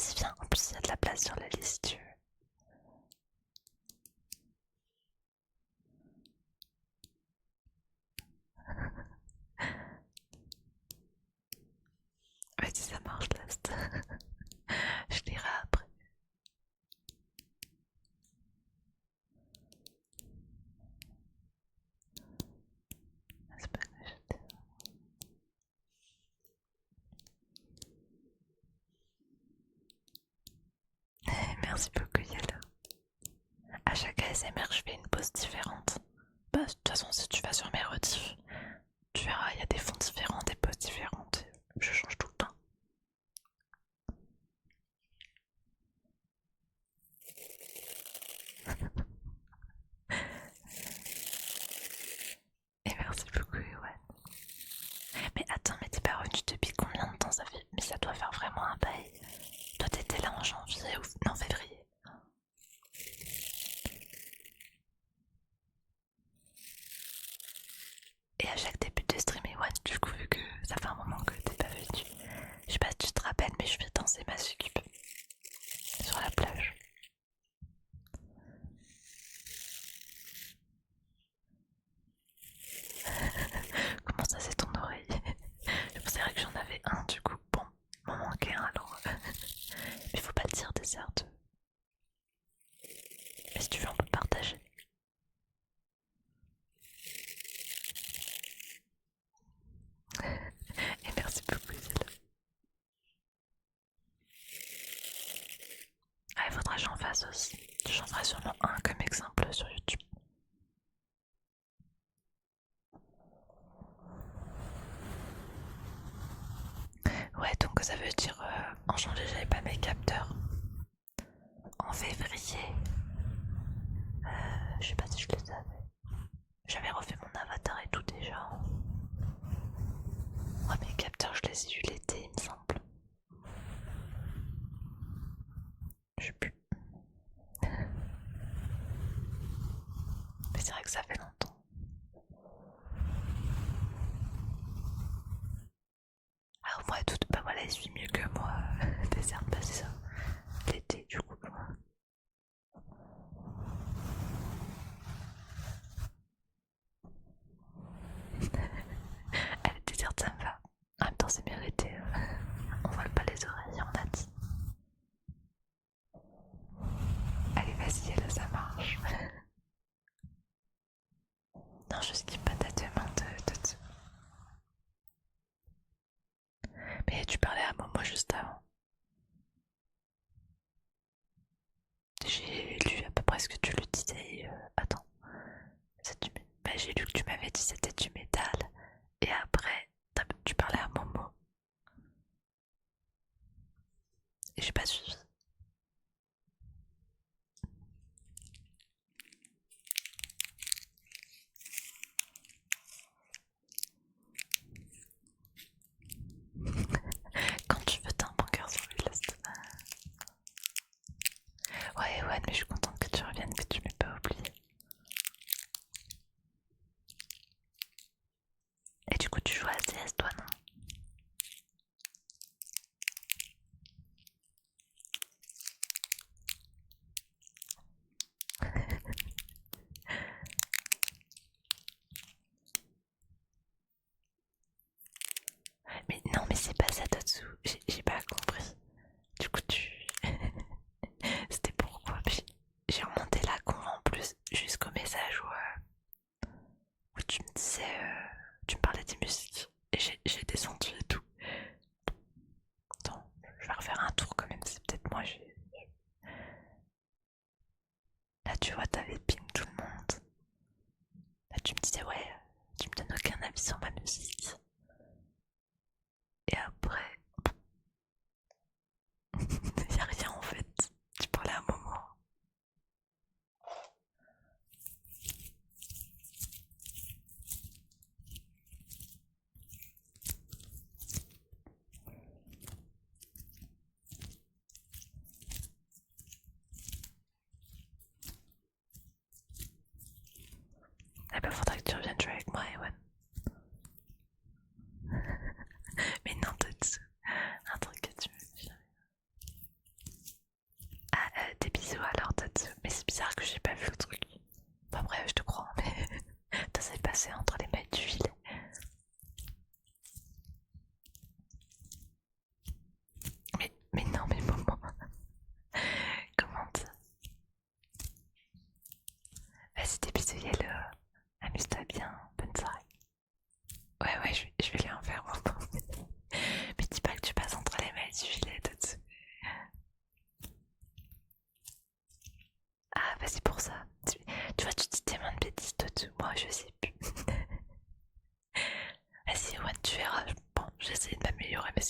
Vas-y, viens. En plus, il y a de la place sur la liste si tu veux. Vas-y, ça marche, Last. Je lirai après. C'est pas grave. Merci beaucoup, Yellow. À chaque ASMR, je fais une pause différente. Bah, de toute façon, si tu vas sur mes rediffs, tu verras, il y a des fonds différents, des poses différentes. Je change tout le temps. Et merci beaucoup, Ewan. Mais attends, mais t'es pas revenu depuis combien de temps ça fait? Mais ça doit faire vraiment un bail. Toi, t'étais là en janvier ou non, février. Et à chaque début de stream, Ewan, du coup, vu que ça fait un moment que t'es pas venu, je sais pas si tu te rappelles, mais je vais danser ma succube sur la plage. Comment ça, c'est ton oreille? Je pensais que j'en avais un, du coup, bon, m'en manquait un alors. Mais faut pas le dire, dessert. Mais si tu veux, on peut partager. Et merci beaucoup, Zélo. Ah, il faudra que j'en fasse aussi. J'en ferai sûrement un comme exemple sur YouTube. Ouais, donc ça veut dire en janvier j'avais pas mes capteurs. En février, je sais pas si je les avais. J'avais refait mon avatar et tout déjà. Ouais, mes capteurs je les ai eu l'été, il me semble. Je sais plus. Mais c'est vrai que ça fait longtemps. Ah, moi, tout, bah voilà, il suit mieux que moi. Dessert, bah c'est ça. L'été, du coup. Elle était déserte, ça me va. En même temps, c'est mérité. On vole pas les oreilles, on a dit. Allez, vas-y, là, ça marche. Non, je skip pas ta demande de. Mais tu parlais à Momo juste avant. J'ai lu à peu près ce que tu lui disais. Attends, bah, j'ai lu que tu m'avais dit c'était du métal. Et après, tu parlais à Momo. Et j'ai pas suivi. Quand tu veux, t'as un bancaire sur le list. Ouais, ouais, mais je suis contente que tu reviennes, que tu m'aies pas oublié. Et du coup, tu joues à CS, toi, non? Mais non, mais c'est pas ça, Tatsu. J'ai pas compris. Du coup, tu. C'était pourquoi? Puis j'ai remonté la con en plus jusqu'au message où tu me disais. Tu me parlais des musiques. Et j'ai descendu et tout. Attends, je vais refaire un tour quand même. C'est peut-être moi, j'ai. Là, tu vois, t'avais ping tout le monde. Là, tu me disais, ouais, tu me donnes aucun avis sur ma musique. Et après,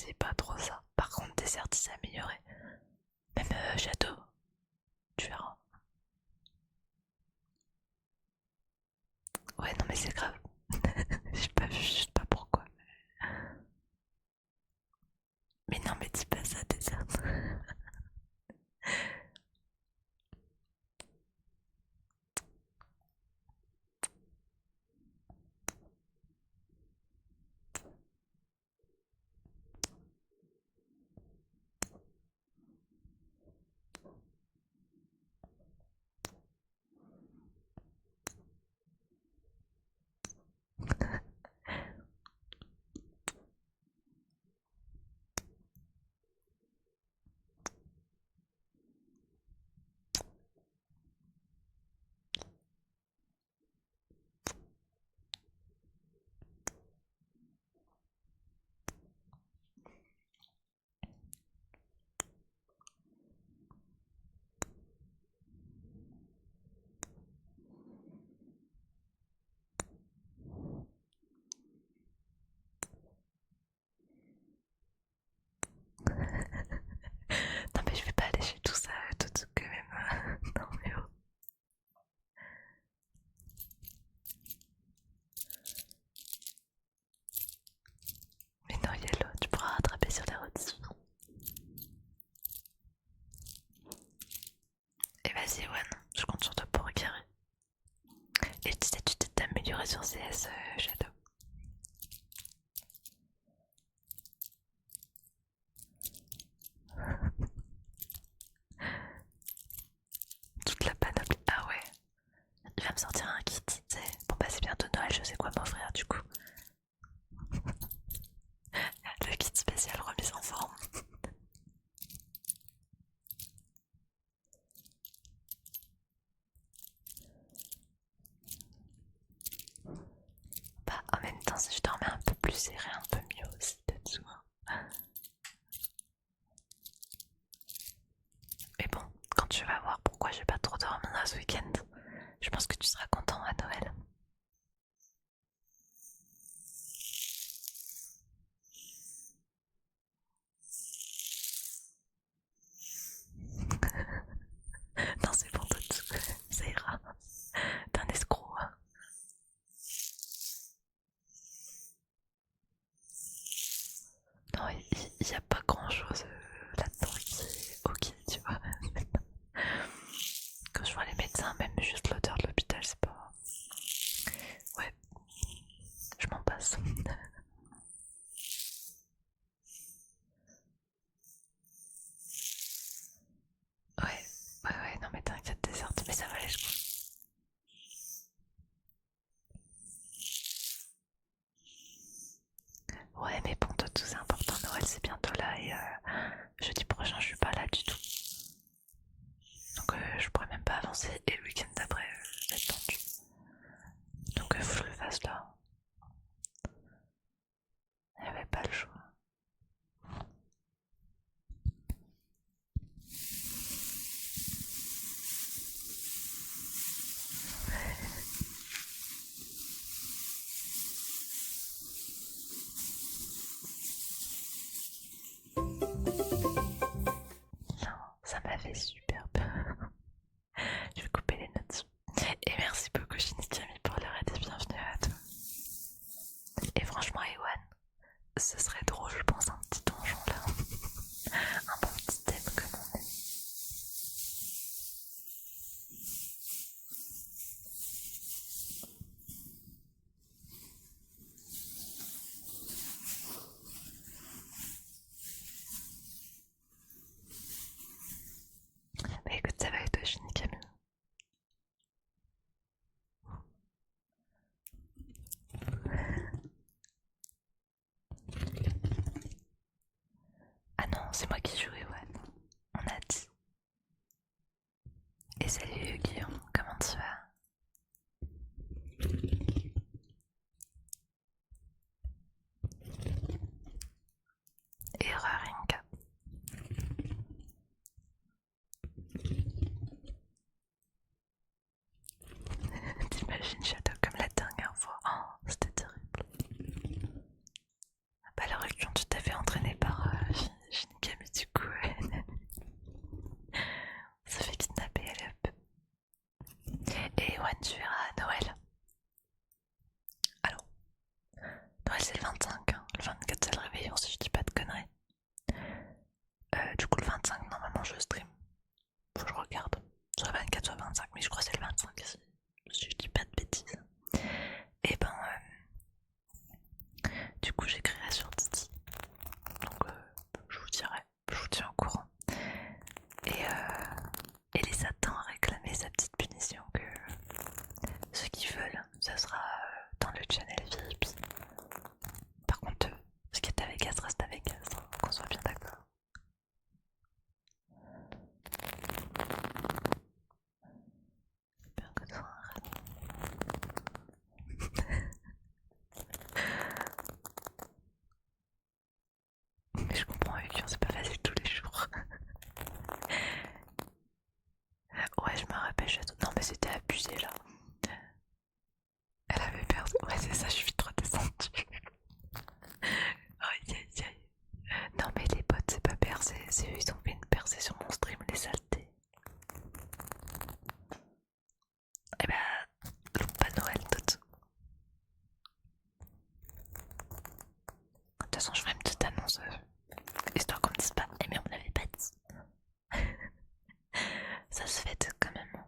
c'est pas trop ça. Par contre, dessert, il s'est amélioré. Même château, tu verras. Ouais, non, mais c'est grave. J'ai pas vu, je sais pas pourquoi. Mais non, mais dis pas ça, dessert. Non, mais je vais pas lécher tout ça, tout quand même. Non, mais oh. Mais non, Yellow, tu pourras rattraper sur les rediffusions. Et vas-y, One, je compte sur toi pour regarder. Et je disais, tu t'es amélioré sur CS Shadow. Toute la panoplie. Ah ouais, il va me sortir un kit, tu sais. Bon bah c'est bientôt Noël, je sais quoi m'offrir du coup. Le kit spécial remise en forme. Bah en même temps, si je dormais un peu plus, c'est un peu mieux aussi dessous. Mais bon, quand tu vas voir pourquoi j'ai pas trop dormi là ce week-end, je pense que tu seras content à Noël. Non, c'est bon, tout, ça ira. T'es un escroc. Hein. Non, il y a pas grand chose là-dedans qui est ok, tu vois. Quand je vois les médecins, même juste l'odeur de l'hôpital, c'est pas. Ouais, je m'en passe. Ouais, non mais t'inquiète, t'es sorti, mais ça va aller, je crois. Ouais, mais bon, toi, tout c'est important, Noël c'est bientôt là et jeudi prochain je suis pas là du tout. Donc je pourrais même pas avancer et le week-end d'après je vais être tendu. Donc faut que je le fasse là. Il n'y avait pas le choix. Non, ça m'a fait super peur. Je vais couper les notes. Et merci beaucoup Shinigami pour l'heure et bienvenue à toi. Et franchement Ewan, ce serait drôle je pense un petit donjon là. Un bon petit thème comme on est. Bah écoute, ça va avec toi Shinigami. Ah non, c'est moi qui joue Ewan. On a dit. Et salut Guillaume, comment tu vas? Erreur Inca. T'imagines Shadow comme la dernière fois. Oh, c'était terrible. Bah la réaction, tu t'es fait entraîner par tu verras à Noël. Alors, Noël c'est le 25, hein. Le 24 c'est le réveillon si je dis pas de conneries. Du coup le 25 normalement je stream. Faut que je regarde. Soit 24 soit 25 mais je crois que c'est le 25 si je dis pas de bêtises. Et ben du coup j'écrirai sur Titi. Donc je vous dirai, je vous tiens au courant. Et les attend à réclamer sa petite punition que ceux qui veulent, ça sera dans le channel VIP. Par contre, ce qui est à Vegas reste à Vegas, hein, qu'on soit bien d'accord. J'espère que tu auras mais je comprends avec c'est pas facile tous les jours. Ouais, je me rappelle, non mais c'était abusé là. Elle avait perdu. Ouais, c'est ça, je suis trop descendue. Aïe aïe aïe. Non mais les potes, c'est pas percé, c'est eux, ils ont fait une percée sur mon stream, les saletés. Eh bah, loupe pas Noël, tout. De toute façon, je ferai une petite annonce, histoire qu'on me dise pas, eh mais on l'avait pas dit. Ça se fête quand même.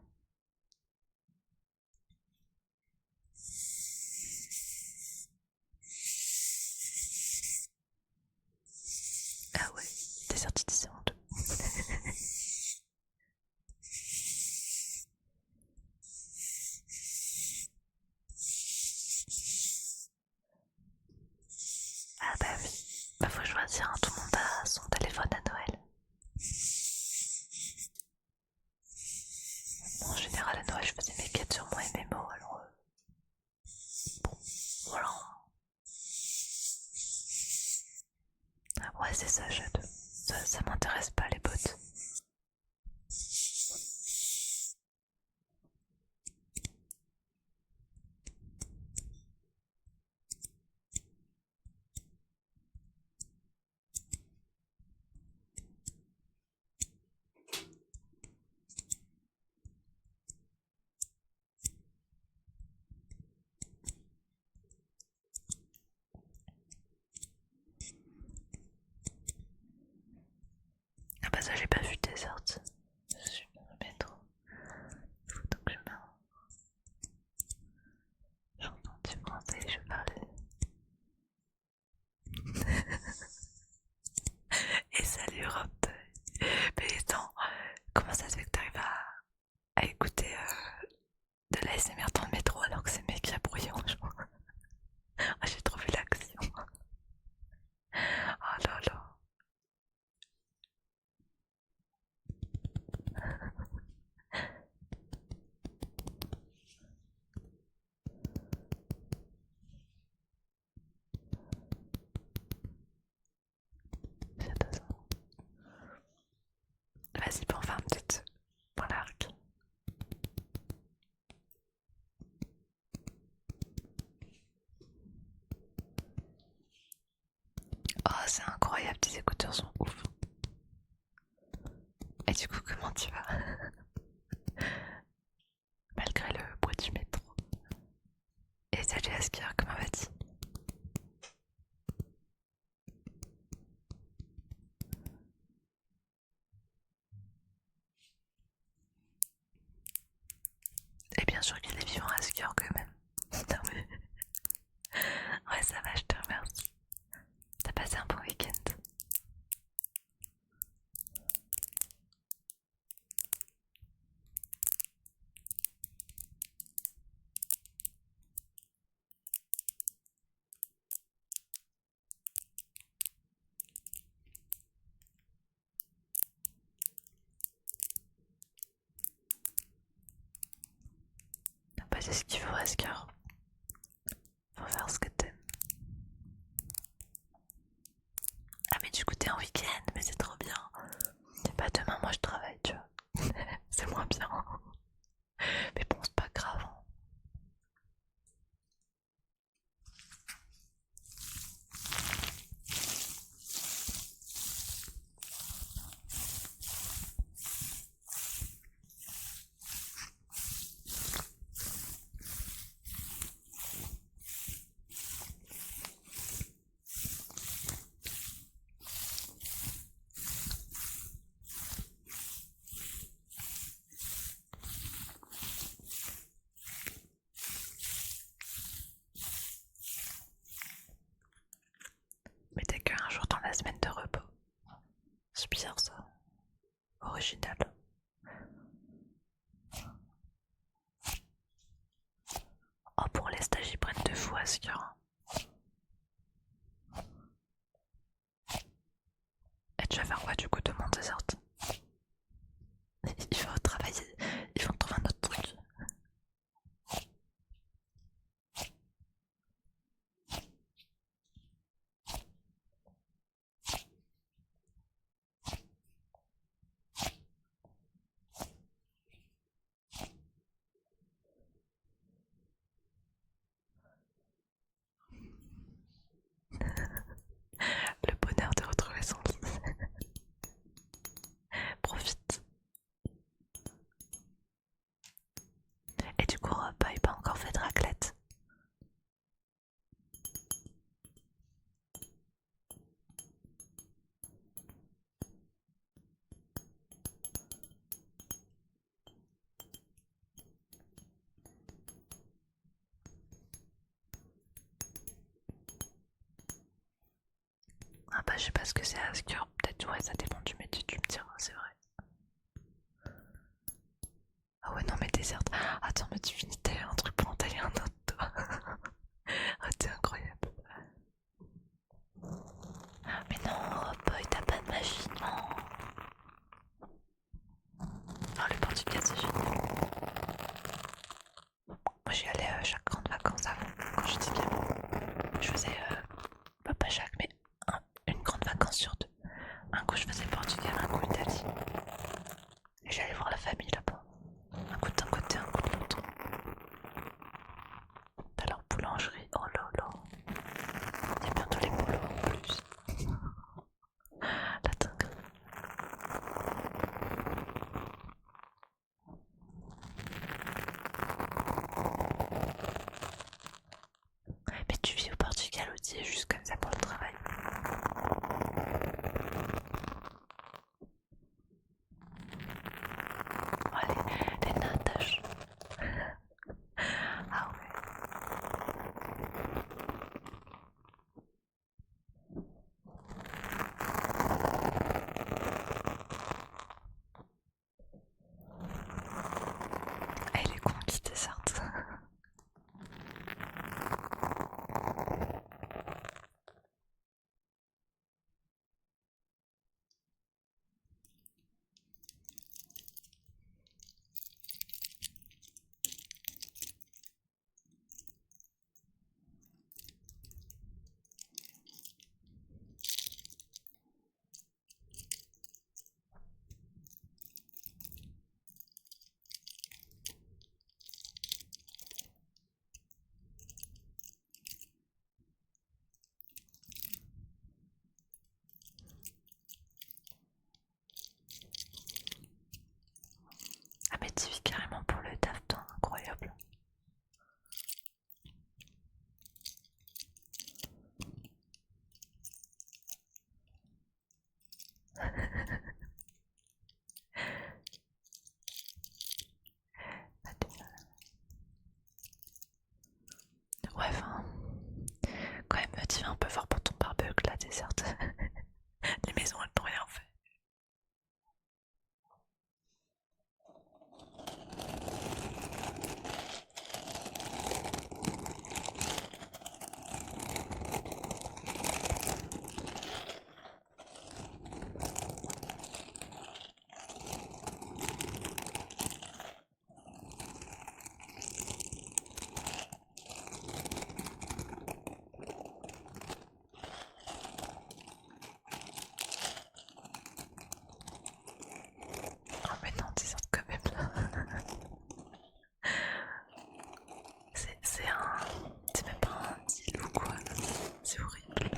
Ah ouais, t'es sorti de en deux. Ah bah oui, bah faut choisir, hein. Tout le monde a son téléphone à Noël. Bon, en général à Noël je faisais mes quêtes sur mon MMO, alors bon, voilà. Ah ouais c'est ça, Jade. Ça m'intéresse pas les bots. Ah bah ça j'ai pas vu tes sorties. Je suis dans le métro. Faut donc que je me... J'entends du français, je parlais. Et salut Rob. Mais attends, comment ça se fait que t'arrives à écouter de la SMR dans le métro alors que c'est méga bruyant, genre. Ah, j'ai trouvé l'action. Oh là là. J'adore ça. Vas-y, pour faire une petite pour l'arc. Oh, c'est incroyable, tes écouteurs sont ouf. Et du coup, comment tu vas? Malgré le bruit du métro. Et salut Asker, comment vas-tu? Et bien sûr qu'il est vivant Asker quand même. Non mais... Ouais, ça va, je te remercie. T'as passé un bon week-end? Bah, c'est ce qu'il faut, Asker. Faut faire ce que t'aimes. Ah, mais du coup, t'es en week-end, mais c'est trop bien. Bah, demain, moi je travaille, tu vois. C'est moins bien. Mais bon, c'est pas grave, hein. Ascure. Et tu vas faire quoi du coup demain dessert? Il faut travailler, il faut trouver un autre truc. Le bonheur de retrouver son lit. Profite. Et du coup, repas, il pas encore fait de raclette. Ah bah je sais pas ce que c'est Ascure. Peut-être ouais ça dépend du métier, tu me diras, c'est vrai. Ah ouais non mais dessert. Attends mais tu finis t'as un truc pour en tailler un autre toi. Ah t'es incroyable. Mais non, oh boy, t'as pas de magie, non. Ah le Portugal c'est génial. Moi j'y allais chaque grande vacances avant, quand j'étais gamin. Je faisais, bah, pas chaque, mais une grande vacance sur deux. Un coup je faisais Portugal, un coup Italie. Et j'allais voir la famille là-bas. Un coup d'un côté, un coup de l'autre. T'as leur boulangerie, oh là là. Il y a bientôt les boulots en plus. La dingue. Mais tu vis au Portugal aussi, juste comme ça pour le travail. Oh, les natages. Ah ouais. Ah, il est con quitter Sarthe. Ah mais tu vis carrément pour le taf, toi, incroyable. Ouais, enfin, quand même, tu vas un peu fort pour ton barbecue là, t'es certes. Les maisons, elles t'ont rien fait. Oh mais non, t'es certes quand même là. C'est un... C'est même pas un deal ou quoi. C'est horrible.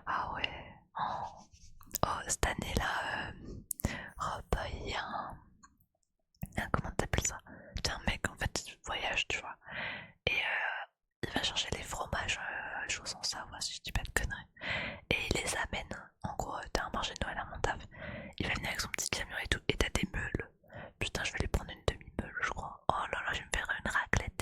Ah ouais. Oh, oh cette année-là, oh bah il y a comment t'appelles ça? C'est un mec en fait, il voyage, tu vois. Et il va chercher les fromages, chose en Savoie, si je dis pas de conneries. Et il les amène. En gros, t'as un marché de Noël à mon taf. Il va venir avec son petit camion et tout. Et t'as des meules. Putain, je vais lui prendre une demi-meule, je crois. Oh là là, je vais me faire une raclette.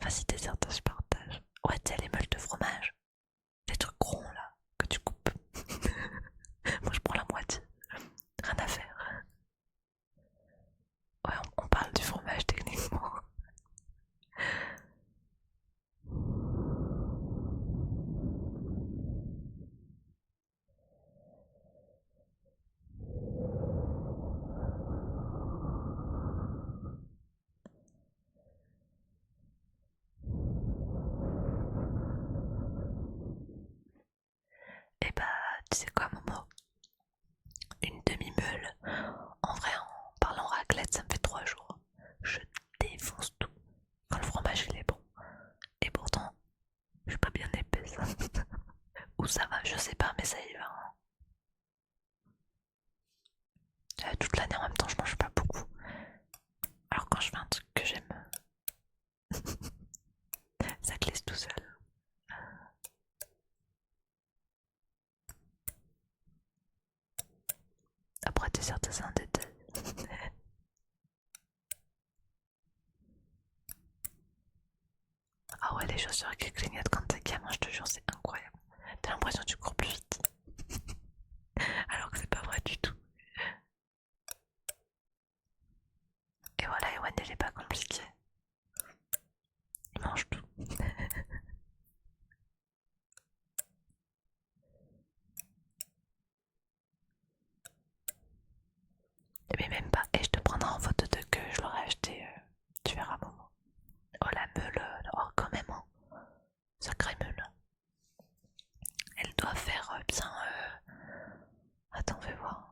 Vas-y, dessert, je partage. Ouais, t'as les meules de fromage. Les trucs ronds là, que tu coupes. Moi je prends la moitié. Rien à faire. Ouais, on parle du fromage techniquement. Et bah, tu sais quoi, Momo? Une demi-meule. En vrai, en parlant raclette, ça me fait 3 jours. Je défonce tout. Quand le fromage il est bon. Et pourtant, je suis pas bien épaisse. Ou ça va, je sais pas, mais ça y va, hein. Toute l'année en même temps, je mange pas beaucoup. Alors quand je fais un truc que j'aime, ça glisse tout seul. Après, dessert, c'est un détail. Ah ouais, les chaussures qui clignotent quand t'es gamin, je te jure, c'est incroyable. T'as l'impression que tu cours plus vite. Alors que c'est pas vrai du tout. Et voilà, Ewan, il est pas compliqué. Il mange tout. Mais même pas. Et je te prendrai en photo de que je l'aurais acheté. Tu verras un moment. Oh la meule. Oh quand même. Hein. Sacrée meule. Elle doit faire bien. Attends, fais voir.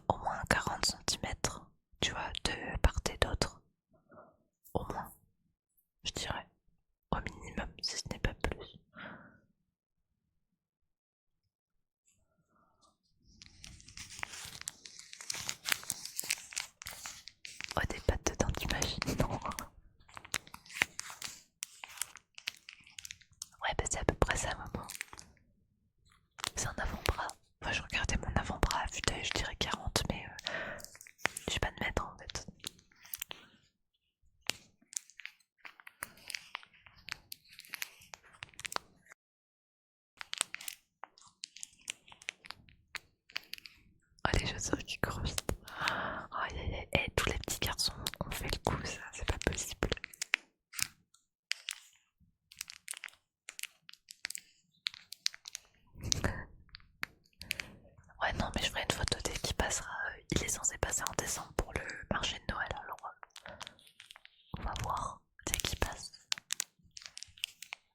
Au moins 40 centimètres. Tu vois, de part et d'autre. Au moins, je dirais. Au minimum, si ce n'est pas plus. Oh, des pattes dedans, t'imagines? Non. Ouais, bah c'est à peu près ça, maman. C'est un avant-bras. Moi, je regardais mon avant-bras à vue d'œil, je dirais 40, mais je sais pas de mètre en fait. Oh, les chaussures qui croustent. Oh, et tous les petits garçons ont fait le coup, ça, c'est pas possible. Ouais, non, mais je ferai une photo dès qu'il passera. Il est censé passer en décembre pour le marché de Noël, alors on va voir dès qu'il passe.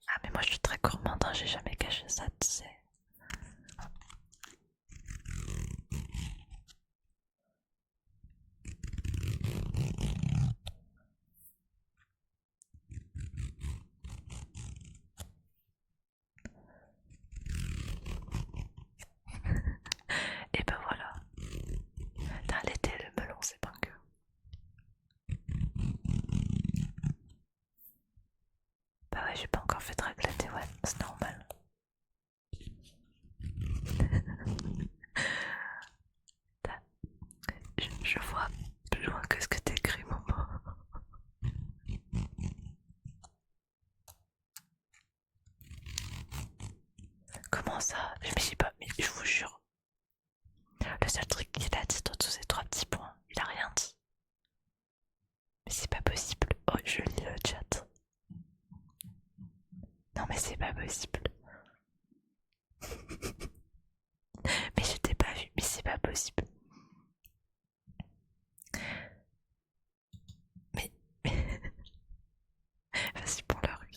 Ah, mais moi je suis très gourmande, hein, j'ai jamais caché ça, tu sais. Et ben voilà. T'as l'été, le melon, c'est pas que. Bah ouais, j'ai pas encore fait de raclette, ouais, c'est normal. Je vois plus loin que ce que t'écris, maman. Comment ça? Mais j'ai pas. Mais je vous jure. Le seul truc qu'il a dit dans tous ces 3 petits points, il a rien dit. Mais c'est pas possible. Oh, je lis le chat. Non, mais c'est pas possible. Mais je t'ai pas vu. Mais c'est pas possible. Mais. Vas-y pour la rue.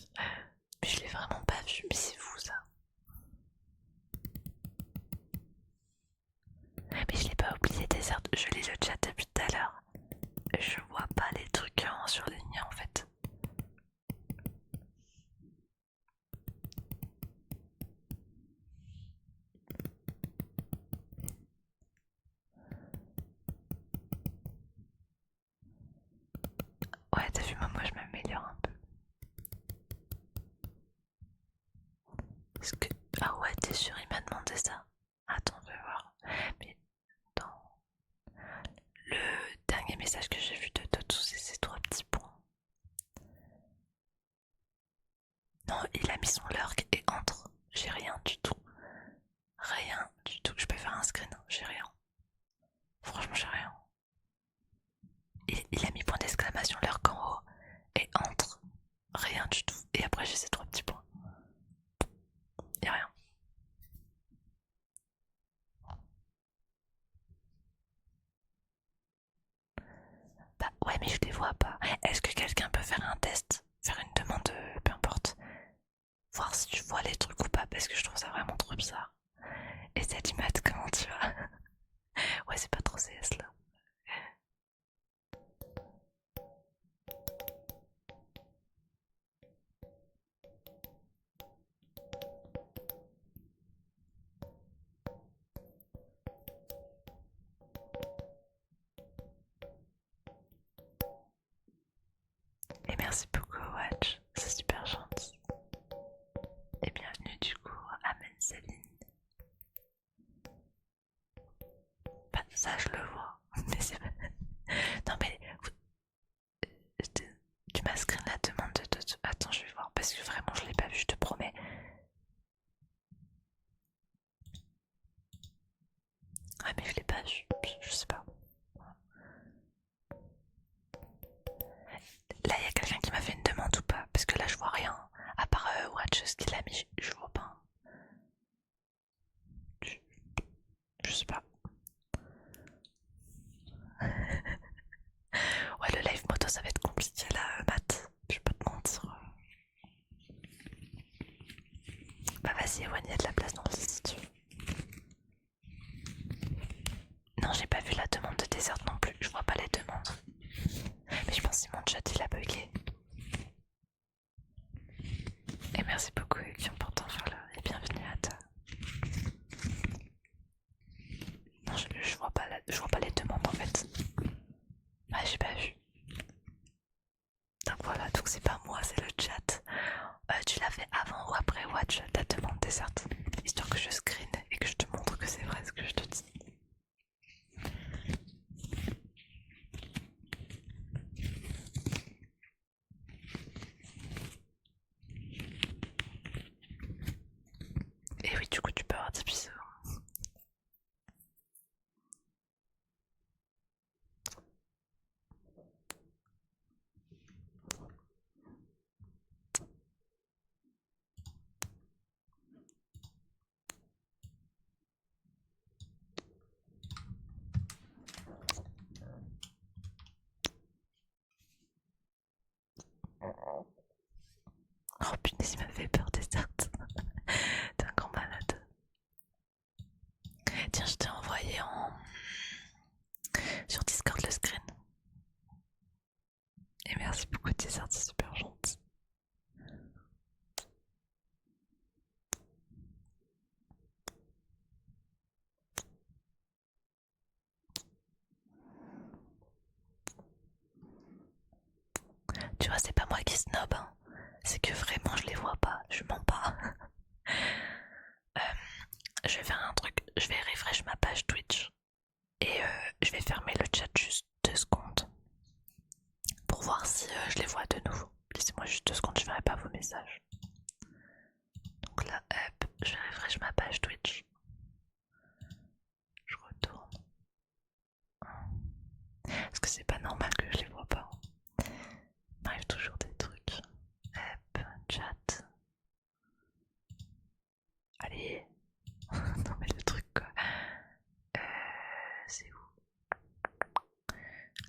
Mais je l'ai vraiment pas vu. Mais c'est fou ça. Mais je l'ai pas oublié, désert. Je lis le chat depuis tout à l'heure. Je vois pas les trucs en surligné en fait. Ouais, t'as vu, moi je m'améliore un peu. Est-ce que... Ah ouais, t'es sûr, il m'a demandé ça. Attends, je vais voir. Mais dans le dernier message que j'ai vu de Totu, c'est ces 3 petits points. il a mis son lurk et entre. J'ai rien du tout. Rien du tout. Je peux faire un screen, j'ai rien. Franchement, j'ai rien. Il a mis point d'exclamation lurk en haut et entre. Rien du tout. Et après, j'ai ces trois petits points. Y'a rien. Bah ouais, mais je les vois pas. Est-ce que quelqu'un peut faire un test? Faire une demande, peu importe. Voir si tu vois les trucs ou pas, parce que je trouve ça vraiment trop bizarre. Et cette image, comment tu vas? Ouais, c'est pas trop CS là. Et merci beaucoup, Watch. C'est super gentil. Et bienvenue du coup à Mensaline. Bah, ça, je le vois. Mais c'est pas. Non, mais tu m'as screen la demande de. Attends, je vais voir parce que vraiment, je l'ai pas vu, je te promets. Ah, mais je l'ai pas vu. Je sais pas. Là, il y a quelqu'un qui m'a fait une demande ou pas? Parce que là, je vois rien. À part Watch, ce qu'il a mis, je vois pas. Je, je sais pas. Ouais, le live moto, ça va être compliqué là, Matt. Je vais pas te mentir. Bah, vas-y, Ewan, il y a de la place dans le site si tu veux. Non, j'ai pas vu la demande de dessert non plus. Je vois pas les demandes. Mais je pense que mon chat il a bugué. Et merci beaucoup, qui ont pourtant follow. Et bienvenue à toi. Non, je vois pas je vois pas les demandes en fait. Bah, j'ai pas vu. Donc voilà, donc c'est pas moi, c'est le chat. Tu l'as fait avant ou après Watch ta demande dessert? Histoire que je screen et que je te montre que c'est vrai ce que je te dis. Et oui, du coup, tu peux avoir des bisous. Oh punaise, il m'a fait peur, dessert. T'es un grand malade. Tiens, je t'ai envoyé sur Discord le screen. Et merci beaucoup, dessert, c'est super gentil. Tu vois, c'est pas moi qui snob, hein. C'est que vraiment, je les vois pas. Je mens pas. Je vais faire un truc. Je vais refresh ma page Twitch. Et je vais fermer le chat juste 2 secondes. Pour voir si je les vois de nouveau. Laissez-moi juste 2 secondes, je verrai pas vos messages. Donc là, hop, je refresh ma page Twitch. Je retourne. Parce que c'est pas normal que je les vois pas. Il m'arrive toujours des trucs. Hop, chat. Allez. Non mais le truc quoi. Euh, c'est où?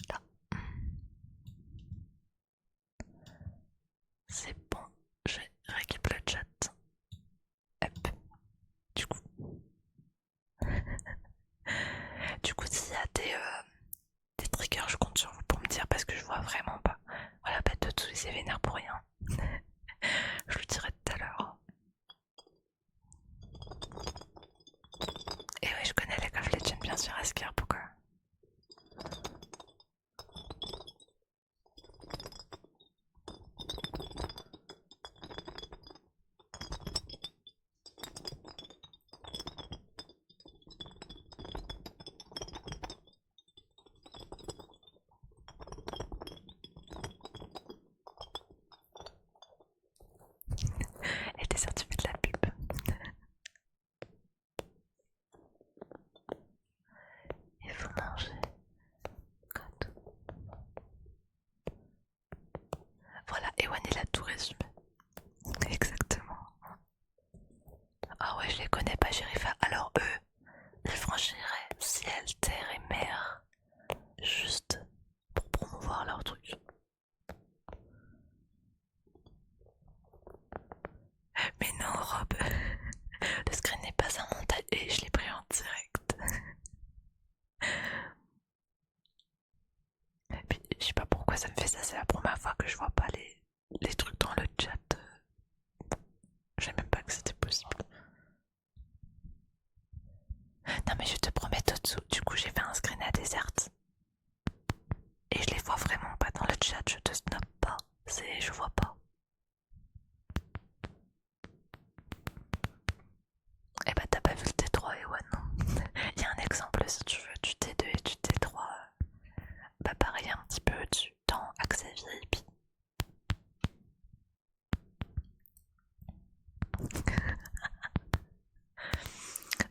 Là. C'est bon. Je récupère le chat. Hop. Du coup. Du coup, s'il y a des triggers, je compte sur vous pour me dire parce que je vois vraiment pas. Voilà, pas de tout, c'est vénère pour rien. Je le dirai tout à l'heure. Et oui, je connais League of Legends, bien sûr, Asker, pourquoi? Ewan il a tout résumé. Exactement. Ah ouais, je les connais pas, Sherifa. Alors eux, ils franchiraient ciel, terre et mer juste pour promouvoir leur truc. Mais non, Rob, le screen n'est pas un montage et je l'ai pris en direct. Et puis, je sais pas pourquoi ça me fait ça, c'est la première fois que je vois pas les trucs dans le chat. Je savais même pas que c'était possible. Non mais je te promets Totsu, du coup j'ai fait un screen à Desert. Et je les vois vraiment pas dans le chat, je te snap pas. Je vois pas. Eh bah t'as pas vu le T3 et ouais non. Il y a un exemple si tu veux du T2 et du T3. Bah pareil un petit peu du temps accès VIP.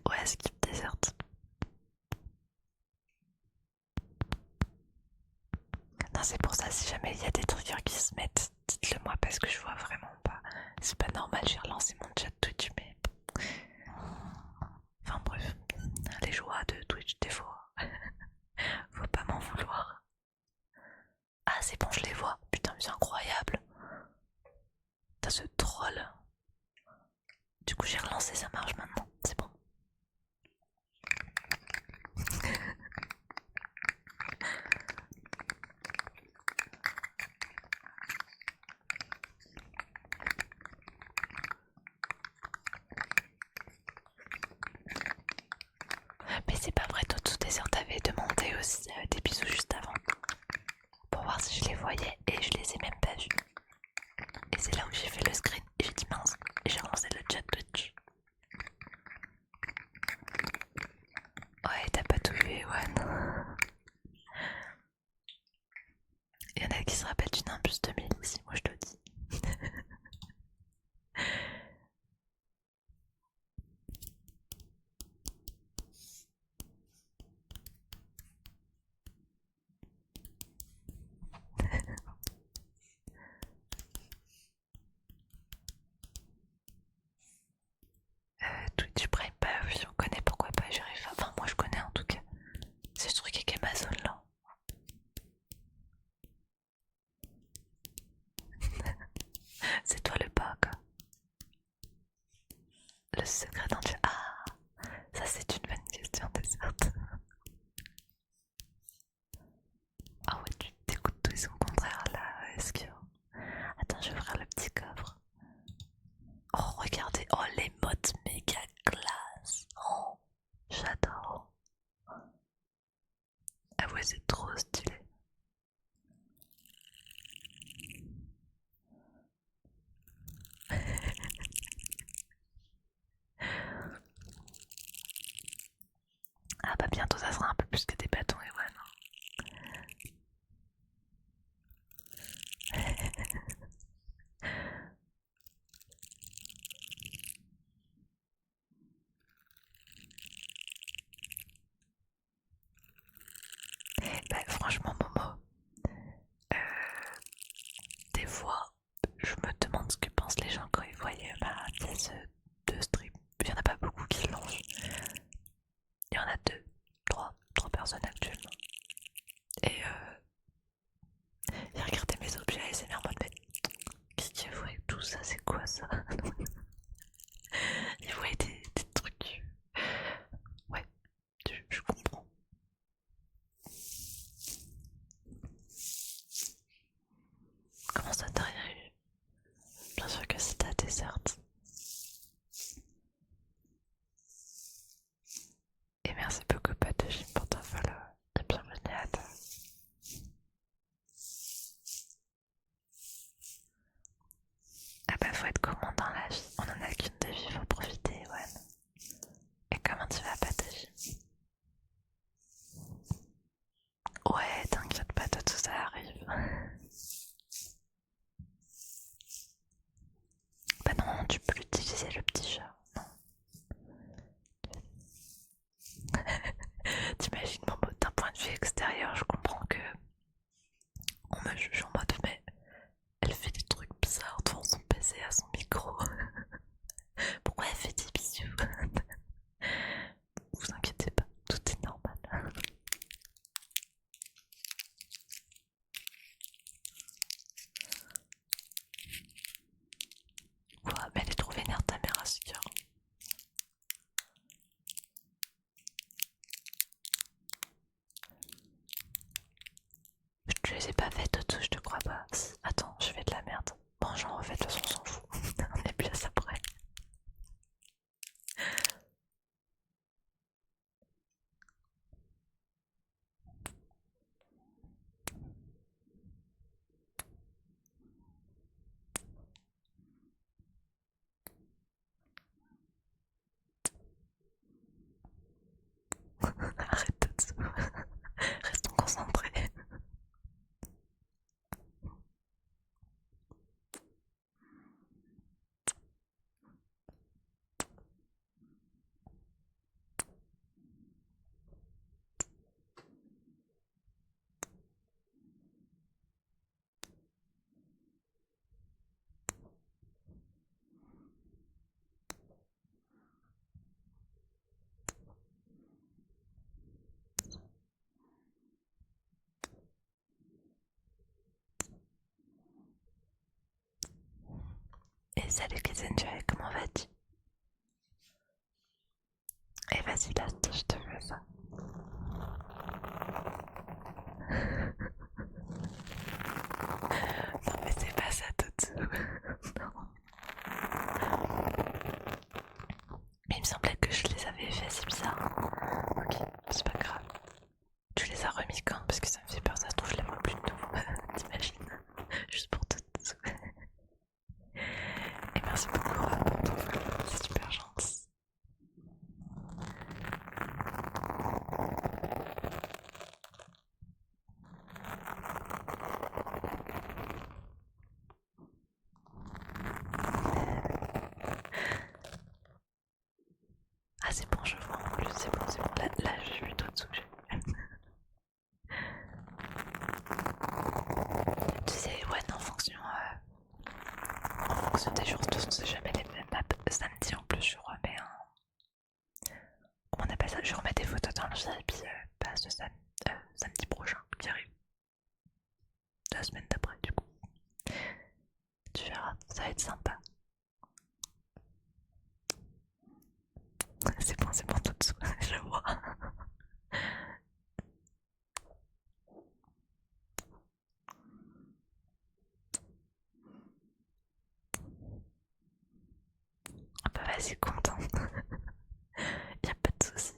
Ouais, skip Desert. Non c'est pour ça, si jamais il y a des triggers qui se mettent, dites-le moi parce que je vois vraiment pas. C'est pas normal, j'ai relancé mon chat Twitch mais... Enfin bref, les joies de Twitch des fois. Faut pas m'en vouloir. Ah c'est bon, je les vois. Putain mais c'est incroyable. T'as ce troll. Du coup j'ai relancé, ça marche maintenant. C'est bon. Mais c'est pas vrai, Totsu Désert t'avais demandé aussi des bisous juste avant. Pour voir si je les voyais et je les ai même pas vus. Et c'est là où j'ai fait le screen et j'ai dit mince. Et j'ai relancé le chat Twitch. Ouais, t'as pas tout vu, Ewan. Il y en a qui se rappellent du Nimbus 2000 ici, moi je te le dis. Twitch Prime, bah oui, on connaît, pourquoi pas, j'arrive. Enfin, moi je connais en tout cas. C'est ce truc avec Amazon là. C'est toi le bug. Le secret dans le... Ah, ça c'est une bonne question, Desert. Ah ouais, tu t'écoutes tout et son contraire là, est-ce que... Attends, je vais ouvrir le petit coffre. Oh, regardez, oh les modes méga classe. Oh, j'adore. Ah ouais, c'est trop stylé. Ah bah bientôt ça sera un peu plus que des bâtons et voilà. Bah franchement Momo, euh, des fois je me demande ce que pensent les gens quand ils voient ma pièce de stream. Il y en a pas beaucoup qui l'ont vu. Il y en a trois personnes actuellement. Et ils regardaient mes objets et c'est en mode mais qu'est-ce qu'ils voient avec tout ça, c'est quoi ça? Ils voyaient des trucs. Ouais, je comprends. Comment ça t'arrive? Bien sûr que c'est ta desserte. Et merci beaucoup Patogym pour ton follow. Et bienvenue à toi. Ah bah faut être gourmand dans la vie. On en a qu'une de vie, faut profiter, ouais. Et comment tu vas Patogym? Ouais, t'inquiète pas, tout ça arrive. Bah non, tu peux utiliser le petit chat. Non. T'imagines mon mot d'un point de vue extérieur, je comprends que on me juge en mode mais elle fait des trucs Salut Kizenjoy, comment vas-tu? Eh vas-y, là, je te fais ça. Non mais c'est pas ça tout de suite. Non. Mais il me semblait que je les avais fait, c'est bizarre. Ok, c'est pas grave. Tu les as remis quand? Parce que ça me fait peur, ça se trouve je les vois plus de tout. T'imagines? Juste pour tout de suite. Et merci beaucoup pour ton follow, c'est super gentil. Ah c'est bon, je vois en plus, c'est bon, c'est bon. Là je suis tout dessous. Tu sais, ouais, en fonction des jours, de toute façon c'est jamais les mêmes maps. Samedi en plus je remets un... Comment on appelle ça? Je remets des photos dans le chat et puis pas ce samedi prochain qui arrive. La semaine d'après du coup. Tu verras, ça va être sympa. C'est bon tout dessous, je vois. Ah bah vas-y, content. Y'a pas de soucis.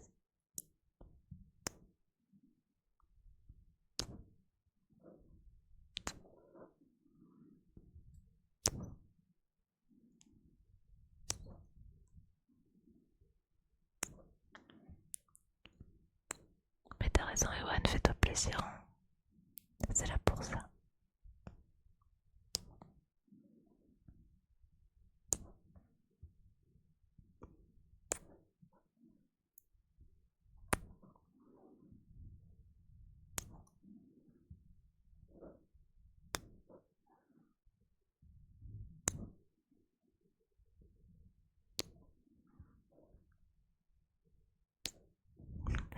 Mais t'as raison, Ewan, fais-toi plaisir. Hein. C'est là pour ça.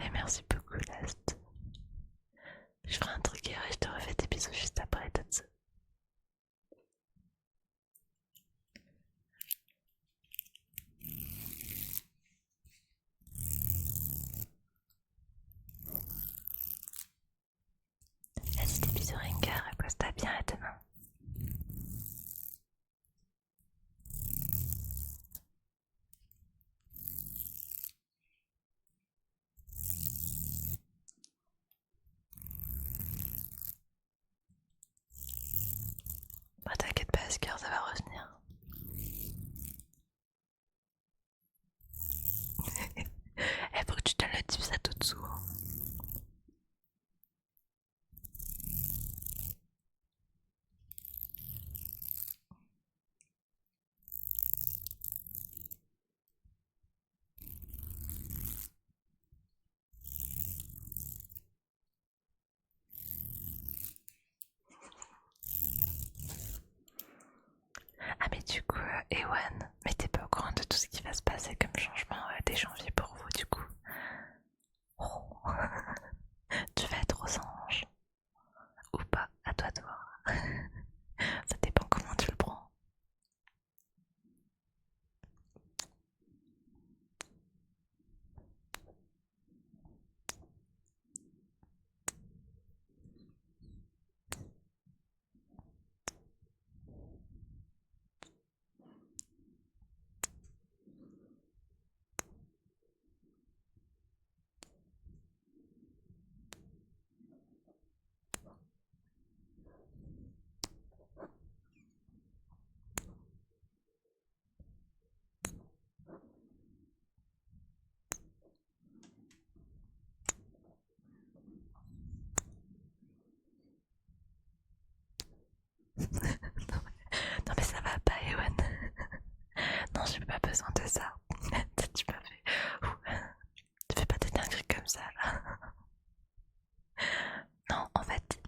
Et merci beaucoup, Last. Je ferai un truc et je te refais des bisous juste après, Tatsu. Vas-y, des bisous, Ringar. Repose-toi bien, à demain. Bah, t'inquiète pas, Asker, ça va revenir. Eh, faut que tu donnes le tips à tout dessous. Hein. Ah, mais du coup, Ewan, mais t'es pas au courant de tout ce qui va se passer comme changement dès janvier pour vous, du coup. Oh. Tu vas être aux anges. Ou pas, à toi de voir. Ça dépend comment tu le prends. Non mais ça va pas, Ewan. Non, j'ai pas besoin de ça. Tu m'as fait... Tu fais pas des dingueries comme ça, là. Non, en fait,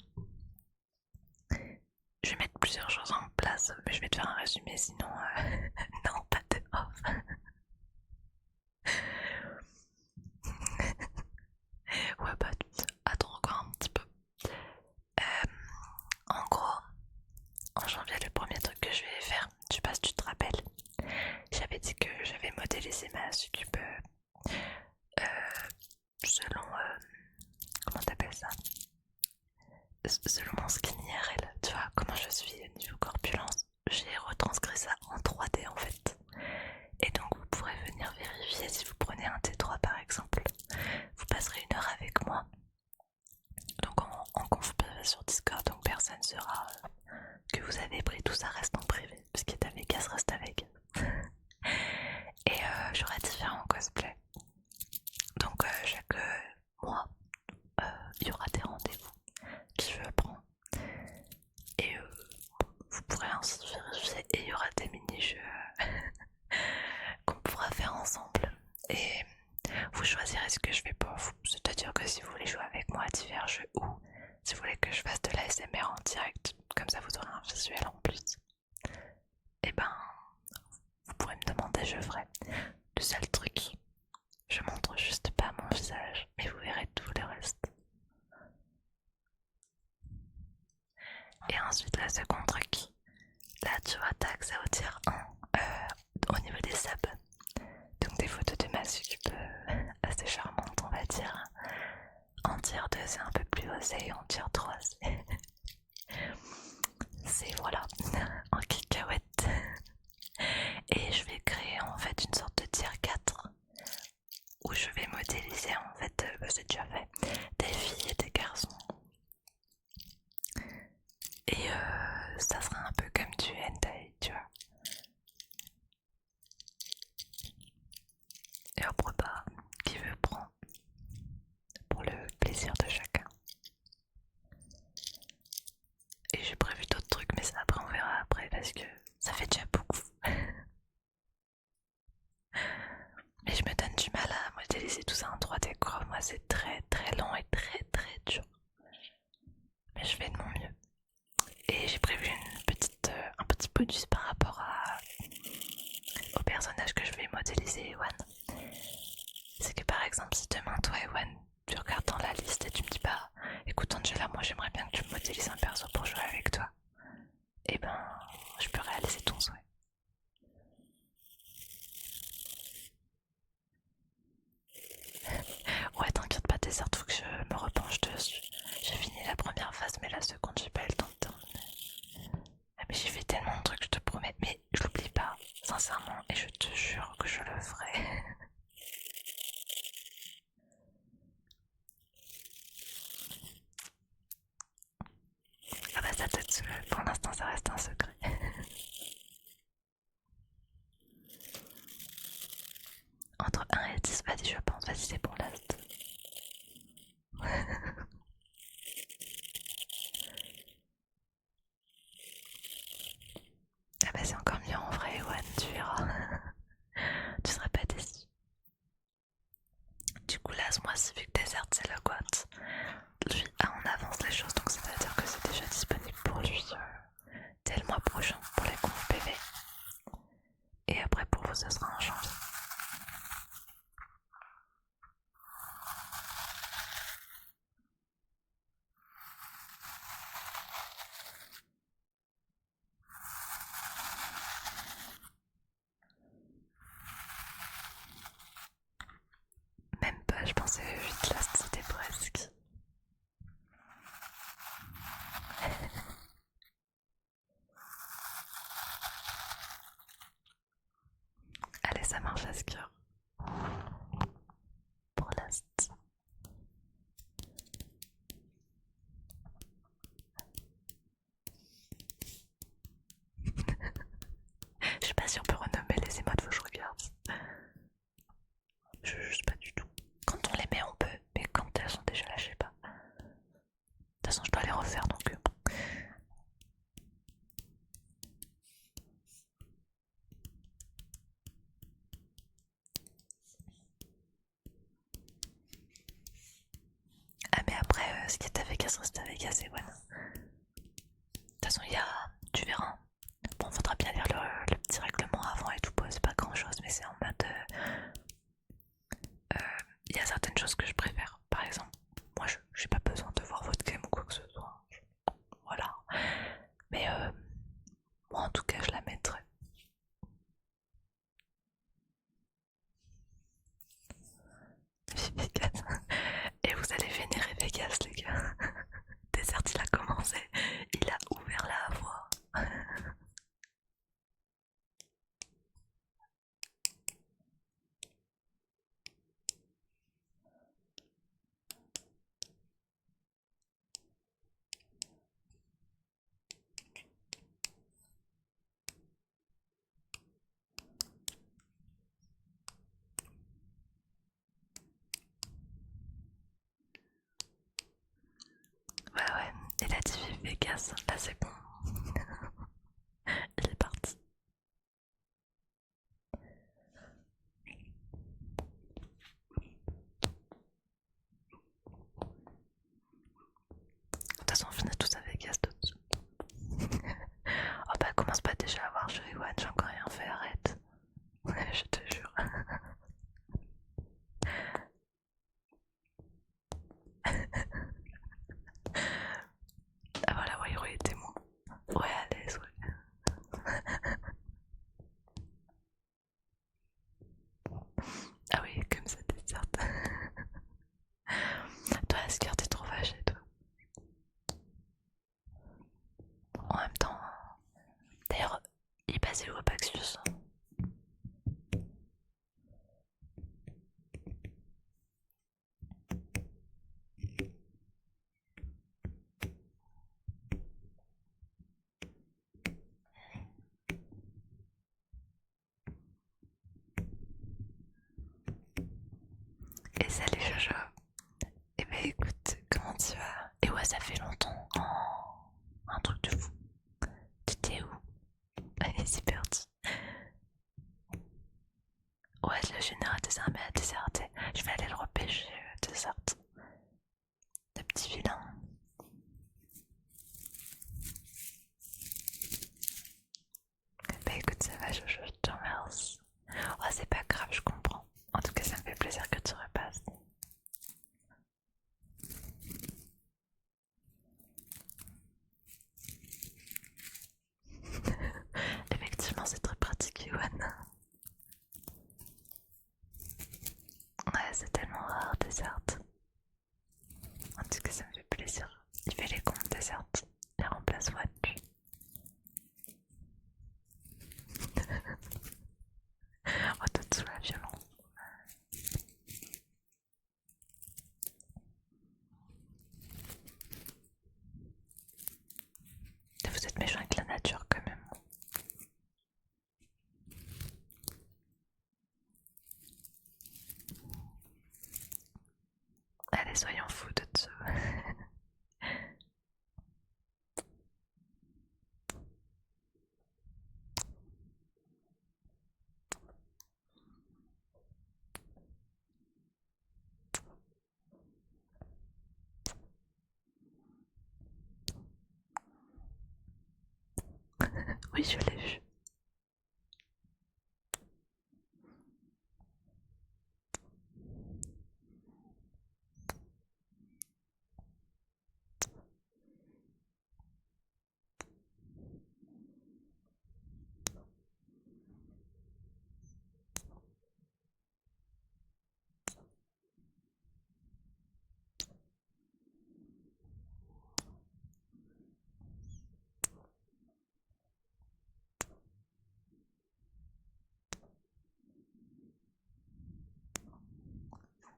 je vais mettre plusieurs choses en place, mais je vais te faire un résumé, sinon... non, pas de off. Ouais, bah, attends encore un petit peu. En gros, en janvier, le premier truc que je vais faire, je sais pas si tu te rappelles, vérifier au niveau corpulence, j'ai retranscrit ça en 3D en fait. Et donc vous pourrez venir vérifier si vous prenez un T3 par exemple. Vous passerez 1 heure avec moi. Donc en conf sur Discord, donc personne ne saura que vous avez pris, tout ça reste en privé. Ce qui est à Vegas reste à Vegas. Et j'aurai différents cosplays. Donc chaque mois, il y aura des rendez-vous qui je prends. Et vous pourrez ainsi vérifier et il y aura des mini-jeux qu'on pourra faire ensemble. Et vous choisirez ce que je fais pour vous. C'est-à-dire que si vous voulez jouer avec moi à divers jeux ou si vous voulez que je fasse de la l'ASMR en direct, comme ça vous aurez un visuel en plus, et ben vous pourrez me demander, je ferai. Le seul truc, je montre juste pas mon visage, mais vous verrez tout le reste. Et ensuite, le second truc, là tu vois, t'as accès au tier 1 au niveau des subs. Donc des photos de ma sucube assez charmantes, on va dire. En tier 2, c'est un peu plus osé, et en tier 3, c'est voilà, en cacahuète. Et je vais créer en fait une sorte de tier 4 où je vais modéliser en fait, c'est déjà fait, des filles et des garçons. Et ça sera un peu comme du hentai, tu vois. Et après bah, qui veut prendre pour le plaisir de chacun. Et j'ai prévu d'autres trucs, mais ça après on verra après parce que ça fait déjà beaucoup. Mais je me donne du mal à modéliser tout ça en 3D quoi. Moi c'est très très lent et très très dur. Mais je fais de mon mieux. Et j'ai prévu un petit bonus par rapport au personnage que je vais modéliser, Ewan. C'est que par exemple, si demain, toi, Ewan, tu regardes dans la liste et tu me dis bah, écoute Angela, moi j'aimerais bien que tu me modélises un perso pour jouer avec toi. Et ben, je peux réaliser ton souhait. Ouais, t'inquiète pas, Désert, faut que je me repenche dessus. J'ai fini la première phase, mais la seconde, j'ai pas eu le temps de terminer. Ah, mais j'ai fait tellement de trucs, je te promets, mais je l'oublie pas, sincèrement, et je te jure que je le ferai. Ah bah ça te pour l'instant ça reste un secret. Entre 1 et 10, vas-y je pense, vas-y c'est pour l'ast. Ah bah c'est encore mieux en vrai, Ewan, tu verras. Tu seras pas déçu. Du coup là ce mois-ci vu que Desert c'est le quote, lui on avance les choses donc ça veut dire que c'est déjà disponible pour lui dès le mois prochain pour les comptes PV. Et après pour vous ce sera en janvier. Même pas, je pensais 8 last c'était presque. Allez ça marche à ce cœur. Pour last. Je sais pas si on peut renommer les émotes, faut que je regarde. Je sais pas du tout. Quand on les met on peut, mais quand elles sont déjà là je sais pas. De toute façon je dois les refaire donc. Ah mais après ce qui est à Vegas reste à Vegas et voilà. De toute façon il y a, tu verras. Bon faudra bien lire le petit règlement avant et tout, c'est pas grand chose mais c'est en mode il y a certaines choses que je préfère. Par exemple, moi j'ai pas besoin de voir votre game ou quoi que ce soit. Voilà. Mais moi en tout cas je la mettrai. Vegas. Et vous allez vénérer Vegas les gars. Desert il a commencé. Vegas, là c'est bon. Il est parti. De toute façon, on finit tous à Vegas tout de suite. Oh bah commence pas déjà à voir One, j'ai encore rien fait, arrête. Je te jure. Ah voilà, Wairo est témoin. Ouais, à l'aise, ouais. Ah oui, comme ça t'es certes. Toi, Asker, t'es trop fâché, toi. En même temps, d'ailleurs, il est passé où à Paxus? Et salut Jojo. Eh ben écoute, comment tu vas? Et ouais, ça fait longtemps. Oh, un truc de fou. T'étais où? C'est perdu. Ouais, le général des armées a déserté. Je vais aller le repêcher, déserte. Le petit vilain. Bah écoute, ça va, je te remercie. Oh, c'est pas grave, je comprends. En tout cas, ça me fait plaisir que tu repasses. Effectivement, c'est très pratique, Yoann. Ouais, c'est tellement rare, déserte. En tout cas, ça me fait plaisir. Il fait les comptes, déserte. Il remplace One. Oh, tout sous la violence. Vous êtes méchant avec la nature, quand même. Allez, soyons fous de dessous. Oui, je l'ai vu.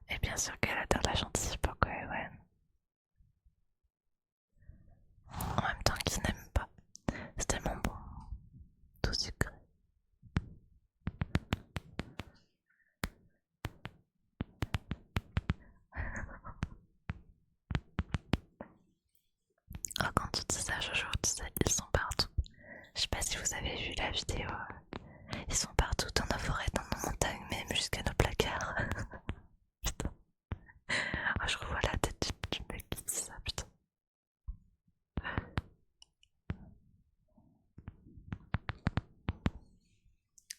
Et bien sûr qu'elle adore la chantilly, pourquoi ouais. En même temps qu'ils n'aiment pas. C'est tellement bon. Tout sucré. Oh, quand tu dis ça, Jojo, tu sais, ils sont partout. Je sais pas si vous avez vu la vidéo. Ils sont partout dans nos forêts, dans nos montagnes, même jusqu'à nos placards. Putain. Oh, je revois la tête du mec qui dit ça, putain.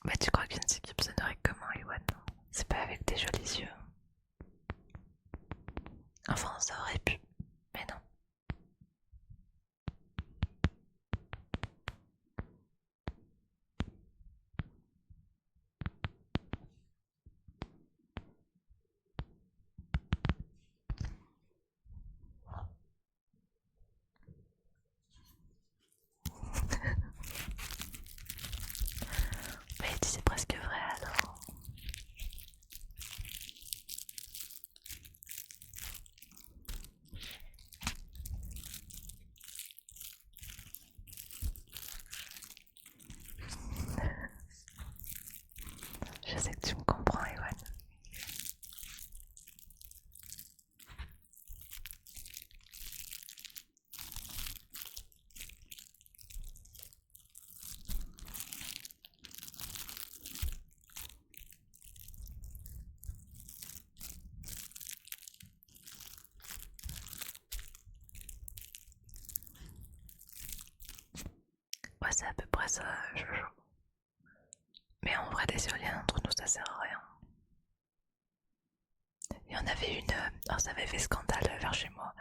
Bah, tu crois qu'une skip sonnerait comment, Iwan? C'est pas avec des jolis yeux. Enfin, ça aurait pu, mais non. Mais tu c'est presque vrai alors. c'est à peu près ça, Jojo. Mais en vrai, des éoliennes entre nous, ça sert à rien. Il y en avait une, alors ça avait fait scandale vers chez moi.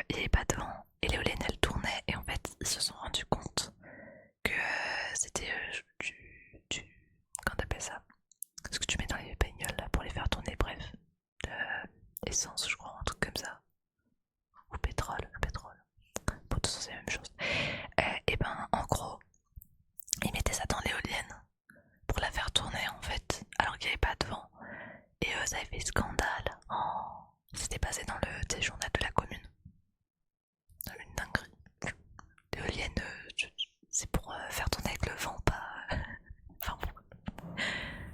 Il n'y avait pas de vent et l'éolienne elle tournait et en fait ils se sont rendus compte que c'était du. Comment t'appelles ça? Ce que tu mets dans les bagnoles là pour les faire tourner, bref. Essence, je crois, un truc comme ça. Ou pétrole, pétrole. Pour tout ça, c'est la même chose. Et ben, en gros, ils mettaient ça dans l'éolienne pour la faire tourner en fait, alors qu'il n'y avait pas de vent. Et ça avait fait scandale. Oh, c'était passé dans le journal de la commune. Une dinguerie. L'éolienne, c'est pour faire tourner avec le vent, pas. Enfin bon,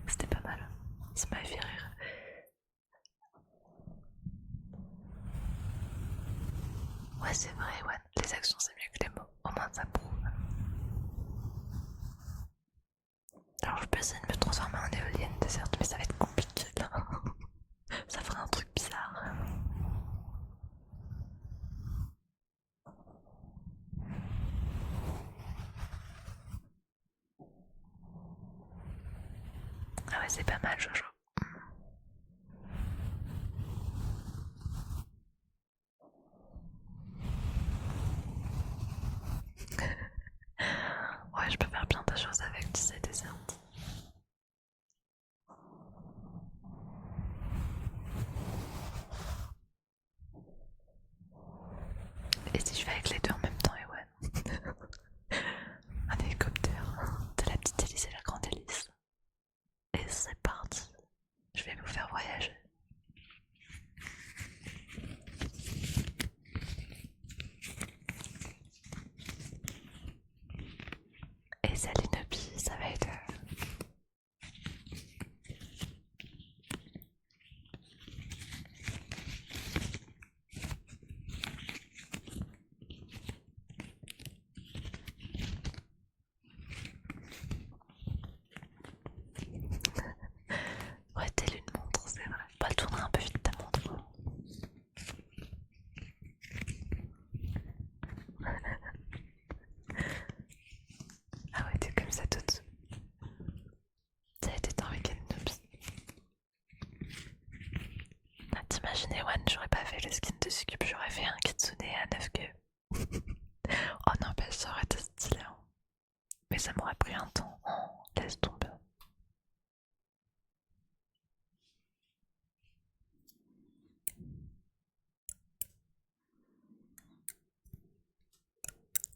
c'était pas mal. Ça m'avait fait rire. Ouais, c'est vrai, ouais. Les actions, c'est mieux que les mots. Au moins, ça prouve. Alors, je peux essayer de me transformer en éolienne, certes, mais ça va être compliqué là. Ça ferait un truc bizarre. Ah ouais, c'est pas mal, Jojo. Ouais, je peux faire plein de choses avec, tu sais, des certes. Et si je fais avec les deux en même temps, et ouais. Un hélicoptère. De la petite hélice et la grande hélice. Et c'est parti. Je vais vous faire voyager. Et ça, l'inopie, ça va être. Ouais, telle une montre, c'est vrai. Pas tourner un peu vite ta montre. Ah ouais, t'es comme ça toute. Ça a été un week-end de psy. Ah, t'imagines, Ewan, j'aurais pas fait le skin de Sucube, j'aurais fait un kitsune à 9 queues. Oh non, bah ça aurait été stylé. Hein. Mais ça m'aurait pris un temps. Oh, laisse tomber.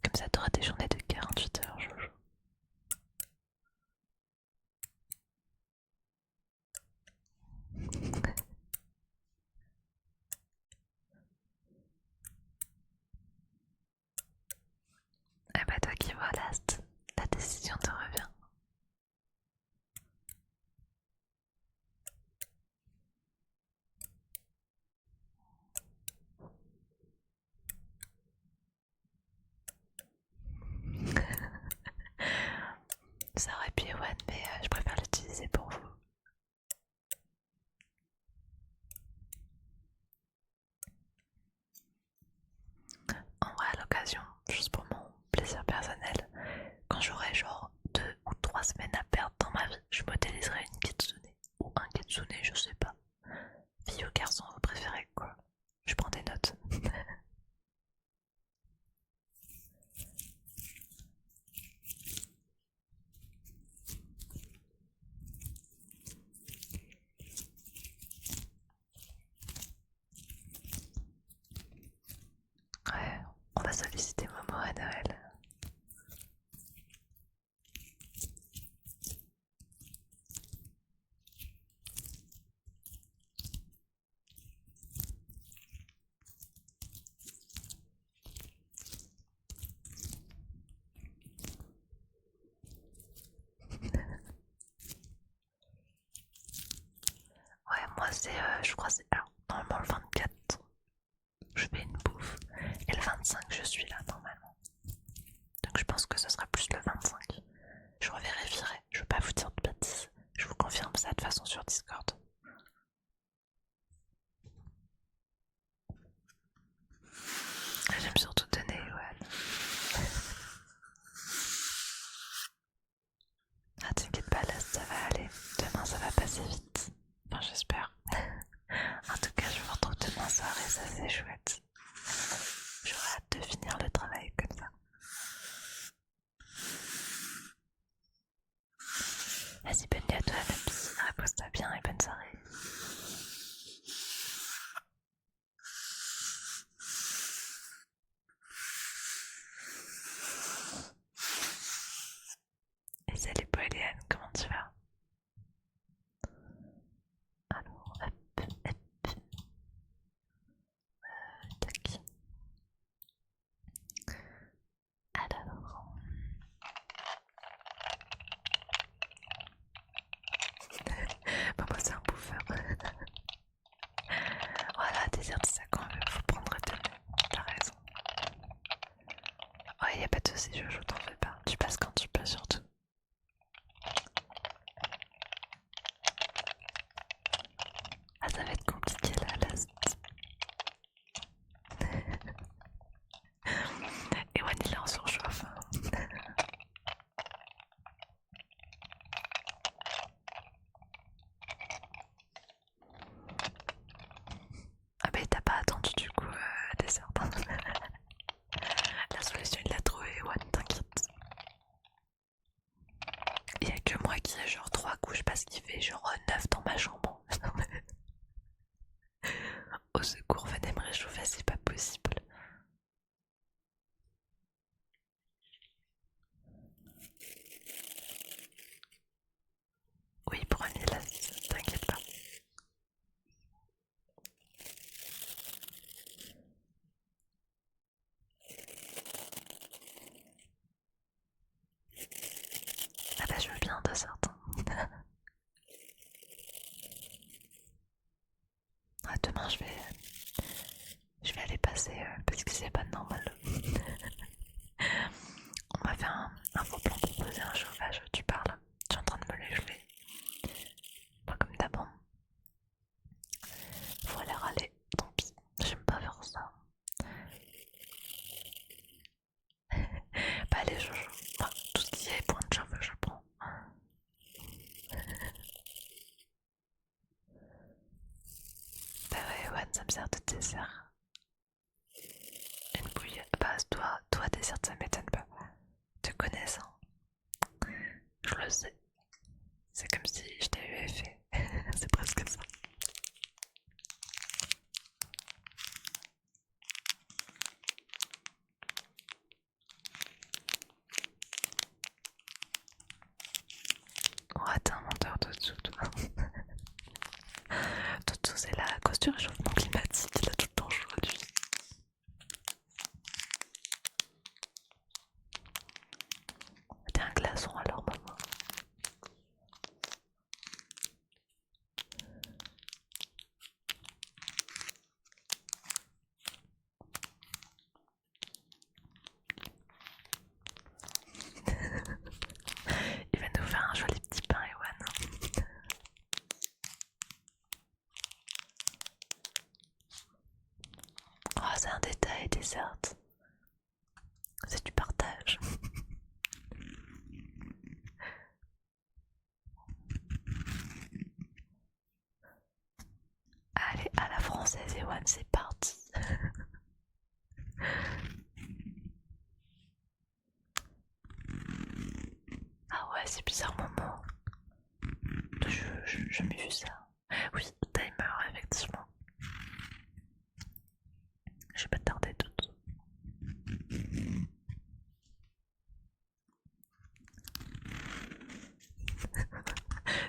Comme ça, t'auras des journées de 48 heures, Jojo. Ah bah toi qui vois, la décision te revient. Ça aurait pu Ewan, mais je préfère l'utiliser pour vous. En vrai, à l'occasion, juste pour mon plaisir personnel, quand j'aurai genre 2 ou 3 semaines à perdre dans ma vie, je modéliserai une kitsune. Ou un kitsune, je sais pas. Fille ou garçon, vous préférez quoi? Je prends des notes. Ouais, on va solliciter Momo à Noël. Ouais, moi c'est, je crois c'est, alors, normalement le 24, je fais une bouffe. Et le 25, je suis là normalement. Donc je pense que ce sera plus le 25. Je revérifierai, je veux pas vous dire de bêtises. Je vous confirme ça de façon sur Discord. J'aime surtout donner, ouais. c'est chouette. J'aurais hâte de finir le travail comme ça. Vas-y, bonne nuit à toi, ma petite. Repose-toi bien et bonne soirée. Et salut Pauliane, comment tu vas? Alors, hop, hop, tac. Alors, bah moi c'est un bouffeur. Voilà, désert c'est ça quand même, faut prendre de t'as raison. Ouais, y a pas de soucis, Jojo, t'en fais pas. Tu passes quand tu peux surtout. Ah, ça va être compliqué là, là. Et One il est en surchauffe. Ah bah t'as pas attendu du coup dessert. La solution il l'a trouvée, One, t'inquiète. Il y a que moi qui ai genre 3 couches parce qu'il fait genre 9 dans ma chambre. Au secours, venez me réchauffer, c'est pas possible. Oui, pour un là, t'inquiète pas. Ah bah je veux bien de certains. Ah, demain je vais aller passer parce que c'est pas normal. On m'a fait un faux plan pour poser un chauffage, tu parles. Je suis en train de me les geler. Pas comme d'avant. Faut aller râler, tant pis. J'aime pas faire ça. Bah allez, enfin, tout ce qui est point de chauffage, je prends. Bah ouais, ça me sert de dessert. Une bouille. Bah toi dessert, ça m'étonne pas. Te connaissant, je le sais. C'est comme si je t'avais fait. C'est presque ça. Oh, t'es un menteur de tout, toi. Tout c'est là à cause du réchauffement climatique, il a tout le temps chaud lui. T'es un glaçon alors, maman. Il va nous faire un joli petit pain, Ewan. Oh, c'est un détail, certes. C'est du partage. Allez, à la française, Ewan, c'est parti. Ah ouais, c'est bizarre, maman. Je m'ai vu ça. Oui, timer, effectivement. Je vais pas tarder tout.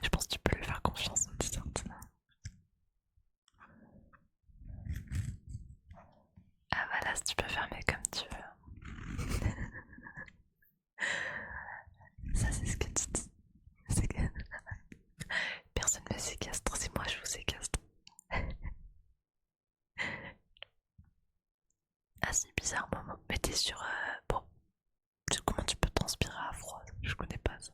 Je pense que tu peux lui faire confiance, certes. Ah voilà, si tu peux fermer comme tu veux. Ça, c'est ce que tu dis. C'est que personne ne me séquestre, c'est moi je vous séquestre. Ah, c'est bizarre, maman. Mais t'es sur. Bon, comment tu peux transpirer à froid? Je connais pas ça.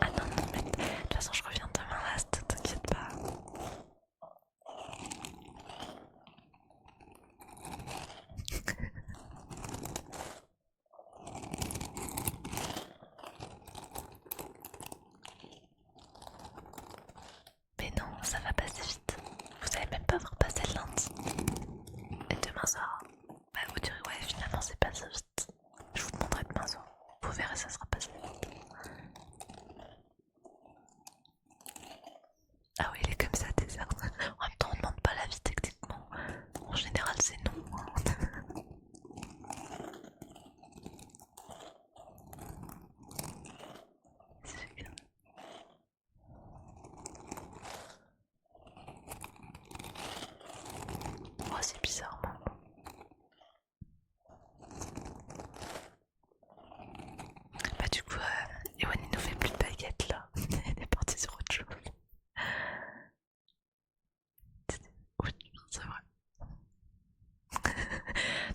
Ah non, non, mais de toute façon, je reviens demain là, t'inquiète pas. c'est bizarre, moi. Bah du coup, Ewan il nous fait plus de baguettes là. Elle est partie sur autre chose. Oui, c'est vrai.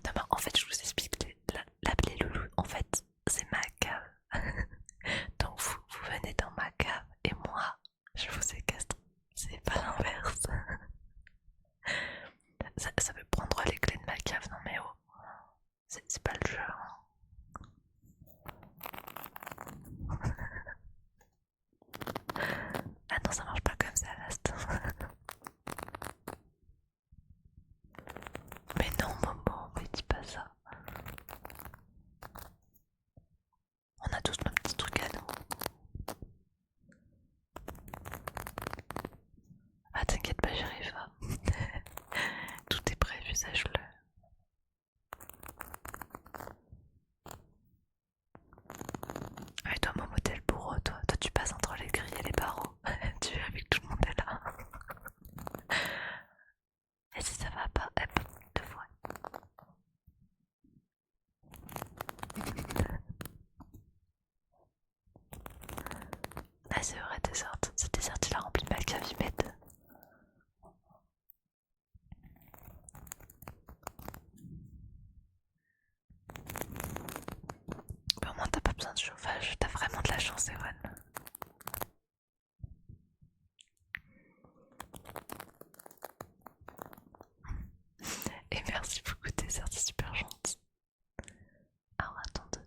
Non mais en fait je vous explique, l'appeler Loulou, en fait c'est ma cave. Donc vous venez dans ma cave et moi je vous séquestre. C'est pas l'inverse. Ça veut prendre les clés de ma cave, non mais oh, c'est pas le jeu. Ah non, ça marche pas comme ça, Last. Mais non, Momo, mais dis pas ça. On a tous nos petits trucs à nous. Ah, t'inquiète pas, j'arrive pas. Tout est prévu, sache-le. Ah, et toi, Momo, t'es le bourreau, toi. Toi, tu passes entre les grilles et les barreaux. Tu es avec tout le monde est là. Et si ça va pas, hop, deux fois. Ah, c'est vrai, t'es sorti, la rempli ma cavimètre. Mais au moins, t'as pas besoin de chauffage. T'as vraiment de la chance, Ewan. Et merci beaucoup, t'es sorti super gentil. Alors, attendez,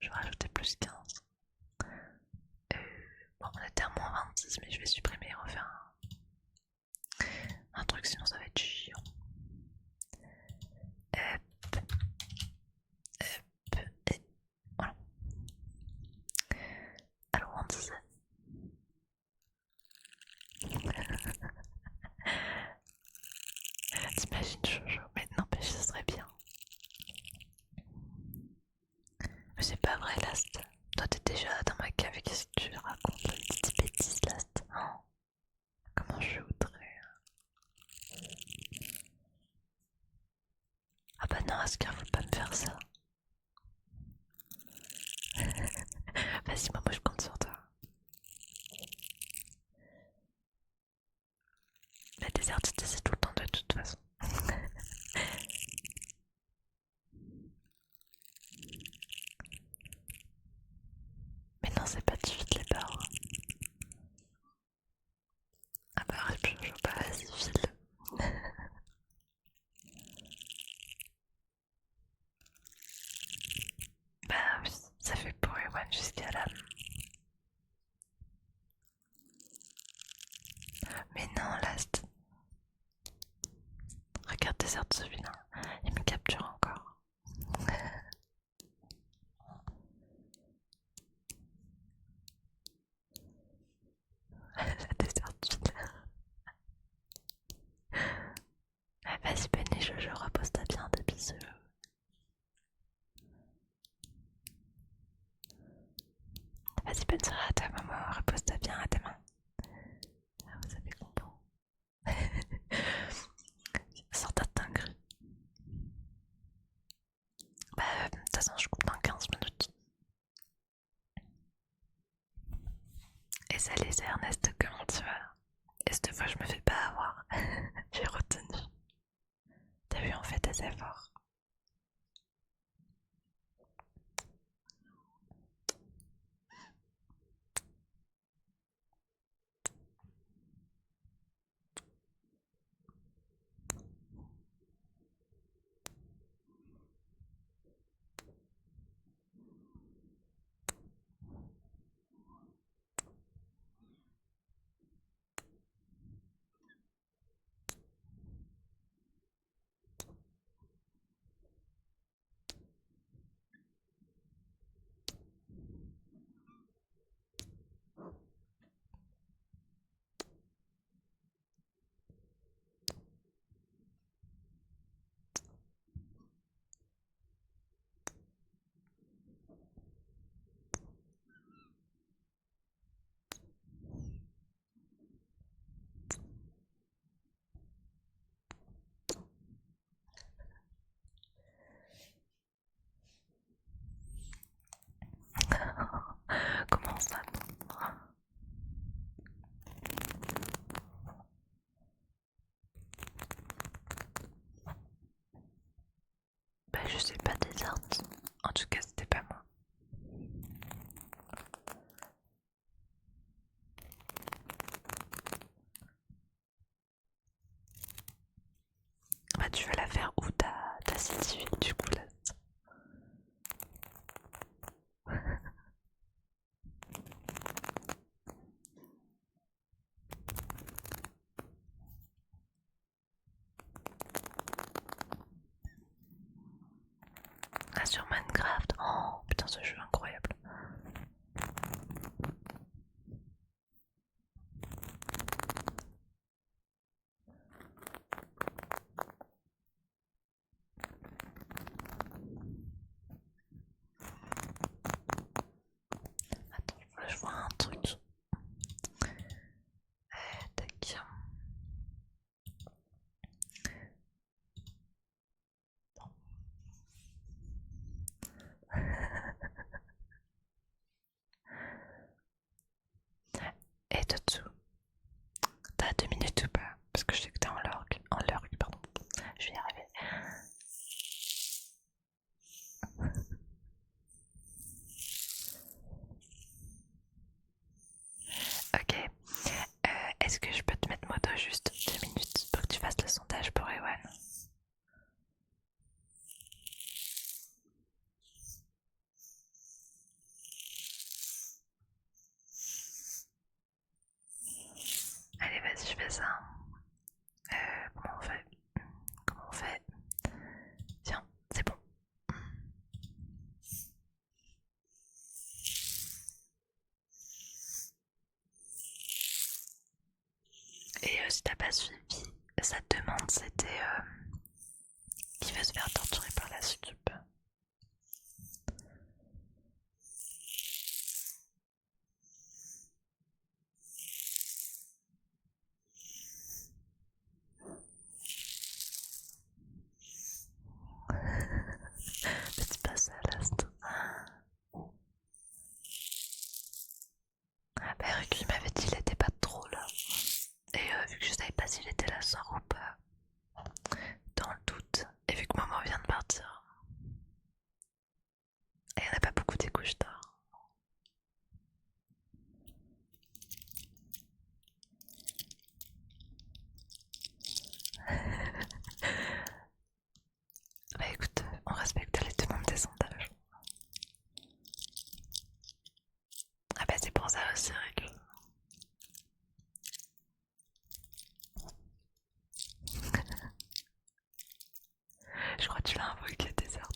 je vais rajouter plus 15. Bon, on était à moins 26, mais je vais supprimer et refaire un truc, sinon ça va être chiant. Hop, hop, et voilà. Alors, on disait. T'imagines, Jojo, mais n'empêche, ce serait bien. Mais c'est pas vrai, Last. Toi, t'es déjà dans ma cave, qu'est-ce que tu racontes? Une petite bêtise, Last. Oh, comment je voudrais. Ah bah non, Ascar, faut pas me faire ça. Vas-y, moi je compte sur toi. Mais des artistes, c'est tout le temps de toute façon. Mais non, c'est pas du tout les barres. Ah bah arrête, je joue pas, vas-y, file. Bah oui, ça fait pour Ewan jusqu'à là. Mais non, Last. Regarde tes certes celui-là. Il me capture encore. La désertine. Vas-y, Penny, je repose-toi bien, des bisous. Vas-y, bonne soirée à toi, maman. Repose-toi bien, à demain. Ah, vous avez compris. Sans ta dinguerie. Bah, de toute façon, je coupe dans 15 minutes. Et ça, les Ernest, comment tu vas? Et cette fois, je me fais pas avoir. J'ai retenu. T'as vu, on fait des efforts. Bah je sais pas des arts. En tout cas c'était pas moi. Bah tu vas la faire où ta city du coup là. Ah sur Minecraft. Oh putain ce jeu incroyable. Attends, je vois un truc. Tac. Et dessous. T'as 2 minutes ou pas? Parce que je sais que t'es en lurk, pardon. Je vais y arriver. Ok. Est-ce que je peux te mettre moto juste 2 minutes pour que tu fasses le sondage pour Ewan? Allez, vas-y, je fais ça. Comment on fait? Comment on fait? Tiens, c'est bon. Et si t'as pas suivi, ça te demande c'était qui veut se faire torturer par la sucube. C'est pas ça, Last. Bah, Rick, il m'avait dit qu'il était pas trop là. Et vu que je savais pas s'il était là ce soir ou pas, dans le doute, et vu que maman vient de partir, et il n'y en a pas beaucoup des couches tard. Bah écoute, on respecte les demandes des sondages. Ah bah c'est pour ça aussi, Rick. Je crois que tu l'as invoqué, Desert.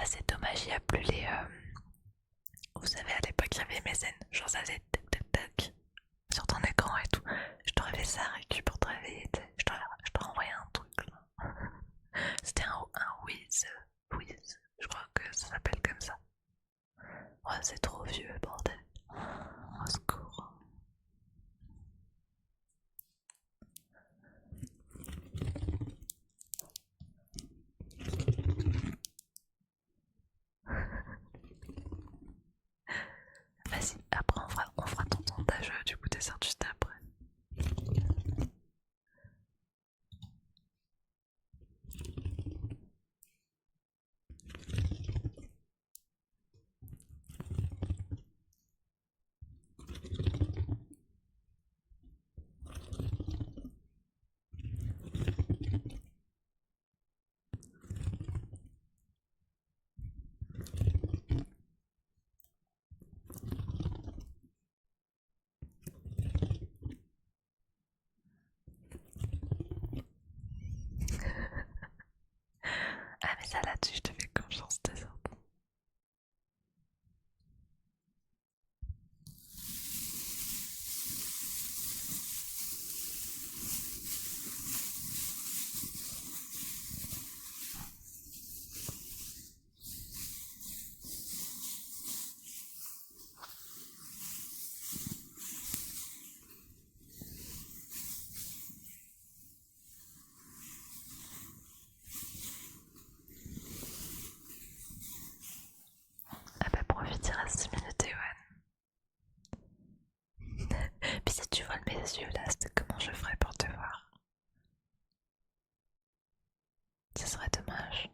C'est dommage, il n'y a plus les... Vous savez, à l'époque, il y avait MSN. Genre ça faisait tac tac tac sur ton écran et tout. Je t'aurais fait ça, Rick, pour te réveiller. Je t'aurais envoyé un truc là. C'était un Wiz. Wiz. Je crois que ça s'appelle comme ça. Ouais, c'est trop vieux, bordel. Au secours. Vas-y, après on fera ton sondage du coup des sortes juste après. Ah mais ça là-dessus je te fais confiance, des sortes. les yeux là, c'est comment je ferais pour te voir. Ce serait dommage.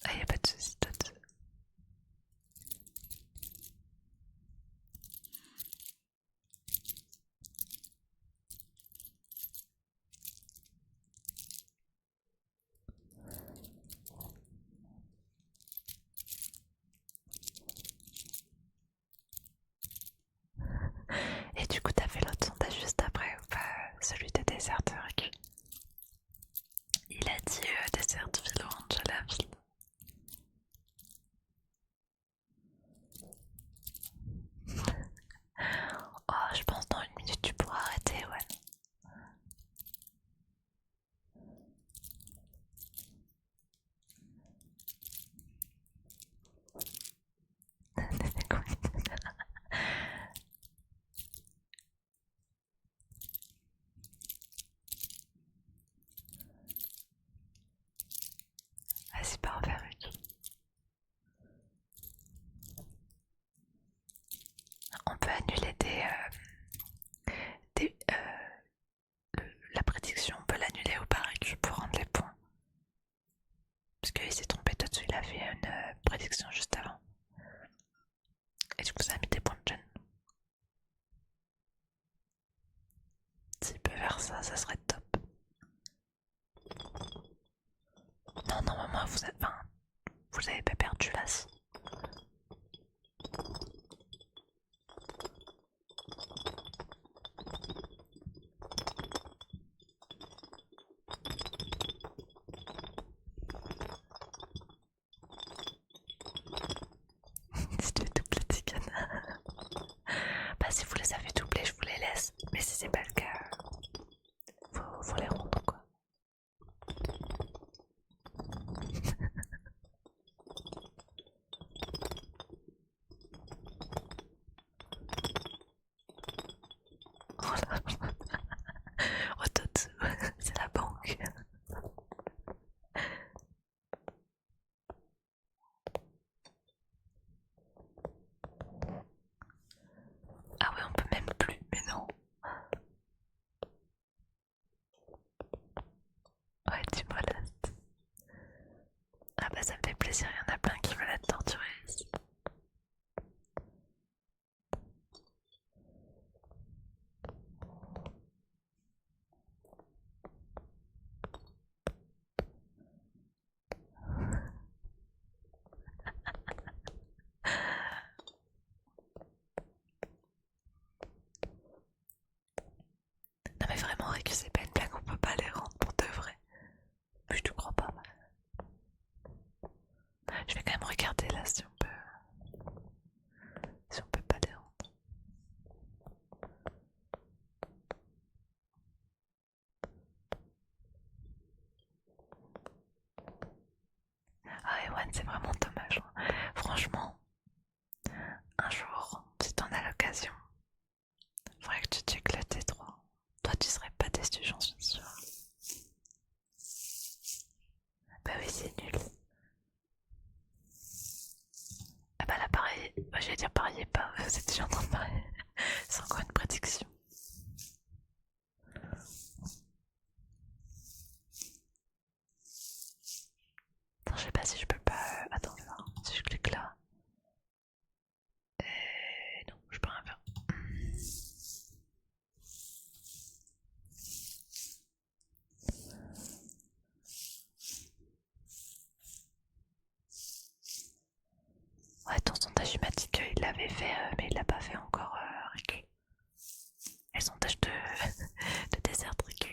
Ah, y a pas de soucis, toi. Et du coup, t'as fait l'autre sondage juste après ou pas? Celui des desserts de récup. Il a dit dessert de ville orange à la ville. Oh, je pense dans 1 minute tu pourras arrêter, ouais. Vas-y, pars vers Rick. On peut annuler la prédiction, on peut l'annuler au barrique pour rendre les points. Parce qu'il s'est trompé tout dessus, il a fait une prédiction juste avant. Et du coup, ça a mis des points de gêne. S'il peut faire ça, ça serait top. Non, normalement, vous avez pas perdu là, si. Si tu es doublé, Tigana. Bah, si vous les avez doublés, je vous les laisse. Mais si c'est pas le cas, faut les rendre, quoi. Oh là, Ototsu, c'est la banque. Ah ouais, on peut même plus, mais non. Ouais, tu molestes. Ah bah ça me fait plaisir, il y en a plein qui veulent être torturés ici. Non mais vraiment, Rick, c'est pas une blague, on peut pas les rendre pour de vrai. Mais je te crois pas. Je vais quand même regarder là si on peut pas les rendre. Ah Ewan, c'est vraiment dommage, hein. Franchement, un jour, si t'en as l'occasion, faudrait que tu checkes le T3. Toi, tu serais pas déçu, j'en suis sûre. Bah oui, c'est nul. Ah bah là, pareil, bah, j'allais dire pariez pas, vous êtes déjà en train de parier. C'est encore une prédiction. Attends, je sais pas si je peux pas. Attends, je vais voir. Si je clique là. Non, je peux rien faire. Ouais, ton sondage il m'a dit qu'il l'avait fait, mais il l'a pas fait encore, Riku. Et le sondage de désert Riku.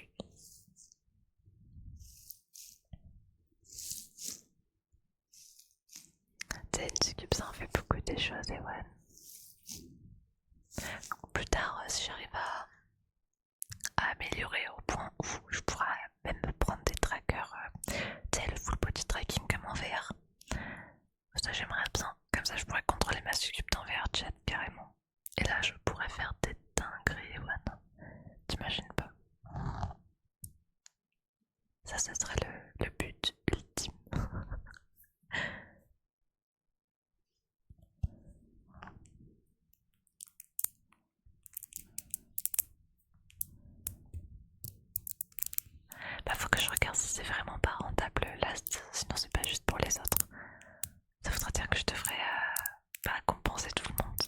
TNCube, ça en fait beaucoup des choses, et ouais. Donc, plus tard, si j'arrive à améliorer au point où je pourrais même prendre des trackers, tu sais, le full body tracking comme en VR. Ça, j'aimerais bien. Comme ça, je pourrais contrôler ma succube dans VR chat carrément. Et là, je pourrais faire des dingueries, One. T'imagines pas? Ça, ce serait le but ultime. si c'est vraiment pas rentable Last, sinon c'est pas juste pour les autres. Ça voudrait dire que je devrais pas compenser tout le monde.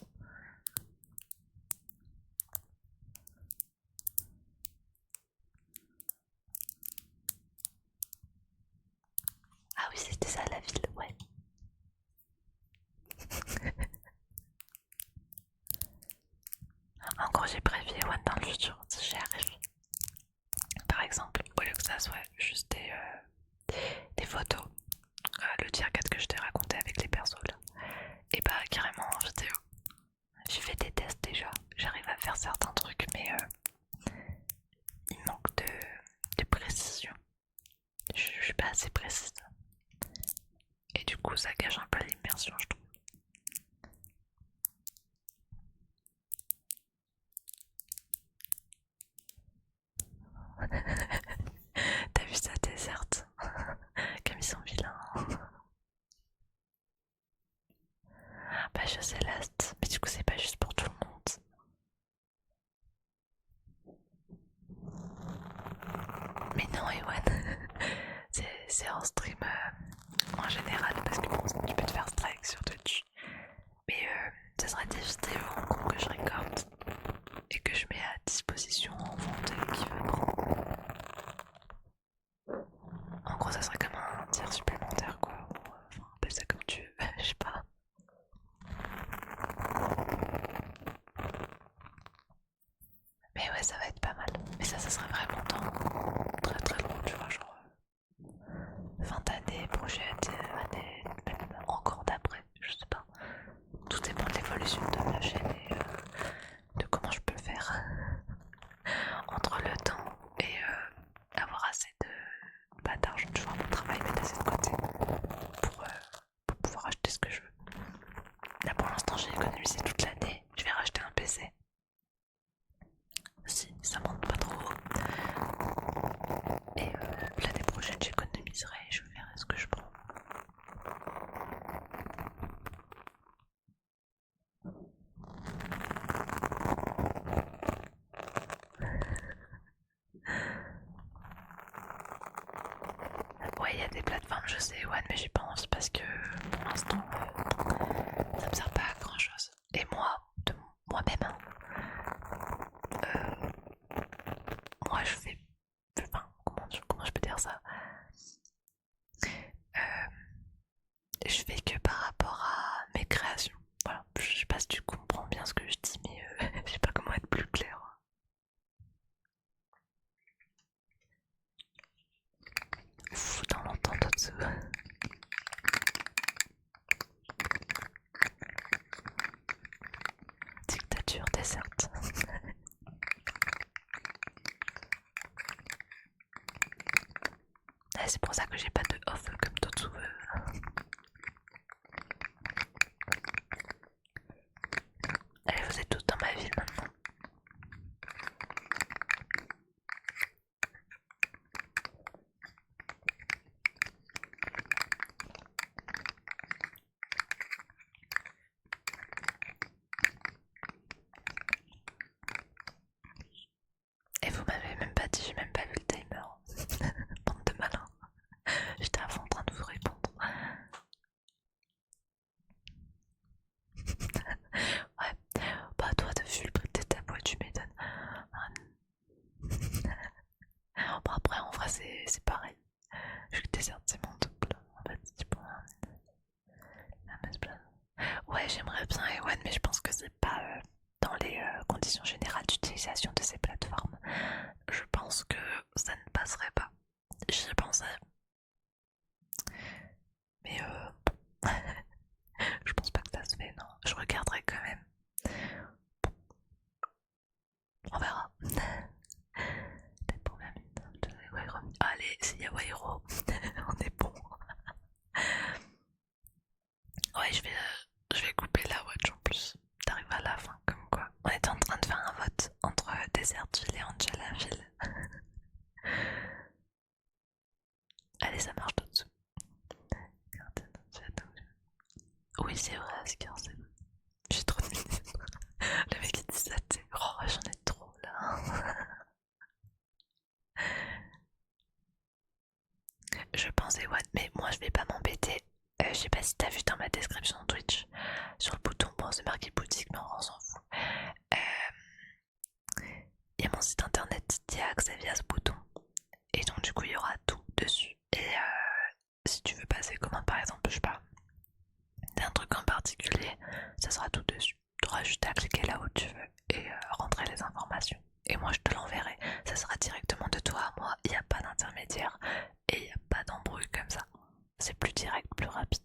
Ah oui, c'était ça la ville, ouais. En gros, j'ai prévu One dans le futur, si j'y arrive. Par exemple, au lieu que ça soit juste des photos, le tier 4 que je t'ai raconté avec les persos là, et bah carrément en vidéo. J'ai fait des tests déjà, j'arrive à faire certains trucs, mais il manque de précision. Je suis pas assez précise. Et du coup, ça gâche un peu l'immersion, je trouve. T'as vu ça, déserte? Comme ils sont vilains. Bah, je sais Last, mais du coup, c'est pas juste pour tout le monde. Mais non, Ewan, c'est en stream en général, parce que bon, tu peux te faire strike sur Twitch. Mais ce sera des vidéos en gros que je recorde et que je mets à disposition en vente qui veut prendre. En gros, ça serait comme un tiers supplémentaire, quoi. Enfin, appelle ça comme tu veux, je sais pas. Mais ouais, ça va être pas mal. Mais ça serait vraiment dans très très long, tu vois, genre fin d'année prochaine, année, même encore d'après, je sais pas. Tout dépend de l'évolution de la chaîne et de comment je peux faire entre le temps et avoir assez de pas d'argent, tu vois, mon travail mettre assez de côté pour pouvoir acheter ce que je veux. Là pour l'instant j'ai économisé toute l'année, je vais racheter un PC. Si ça monte pas trop haut. Et l'année prochaine j'économiserai et je verrai ce que je prends. Ouais, il y a des plateformes, je sais, One, mais j'ai pas envie parce que pour l'instant, ça me sert pas à grand chose. Et moi, de moi-même, hein, moi je fais. Enfin, comment je peux dire ça? Je fais que par rapport à mes créations. Voilà, je sais pas si tu comprends bien ce que je dis, mais je sais pas comment être plus clair. Fou dans l'entente au-dessous. Dictature déserte. Ah, c'est pour ça que j'ai pas de off comme Totsu veut. Allez, vous êtes tous dans ma ville maintenant. Et vous m'avez même pas dit, j'ai même pas vu le timer. Bande de malins. J'étais à fond en train de vous répondre. Ouais, bah toi, t'as vu le prix de ta boîte, tu m'étonnes. Bon, après, en vrai, c'est pareil. Je déserte, c'est mon double. En fait, tu peux ouais, j'aimerais bien Ewan, mais je pense que c'est pas dans les conditions générales d'utilisation de ces plateformes. Je pense que ça ne passerait pas. J'y pensais, mais je pense pas que ça se fait, non. Je regarderai quand même. On verra. Peut-être pour 20 minutes. Allez, s'il y a Wairo, on est bon. Ouais, je vais couper la watch en plus. T'arrives à la fin, comme quoi. On est en train de faire un vote entre Desertville et Angelaville. Allez, ça marche tout de suite. Oui, c'est vrai, Ascar, c'est vrai. J'ai trop de minutes. Le mec il dit ça, t'es. Oh, j'en ai trop là. je pensais ouais, mais moi je vais pas m'embêter. Je sais pas si t'as vu dans ma description Twitch, sur le bouton, bon c'est marqué boutique, mais on s'en fout. Il y a mon site internet qui a accès via ce bouton. Et donc du coup il y aura tout dessus. Et si tu veux passer commande par exemple, je sais pas, d'un truc en particulier, ça sera tout dessus. Tu auras juste à cliquer là où tu veux et rentrer les informations. Et moi je te l'enverrai. Ça sera directement de toi à moi, il n'y a pas d'intermédiaire et il n'y a pas d'embrouille comme ça. C'est plus direct, plus rapide.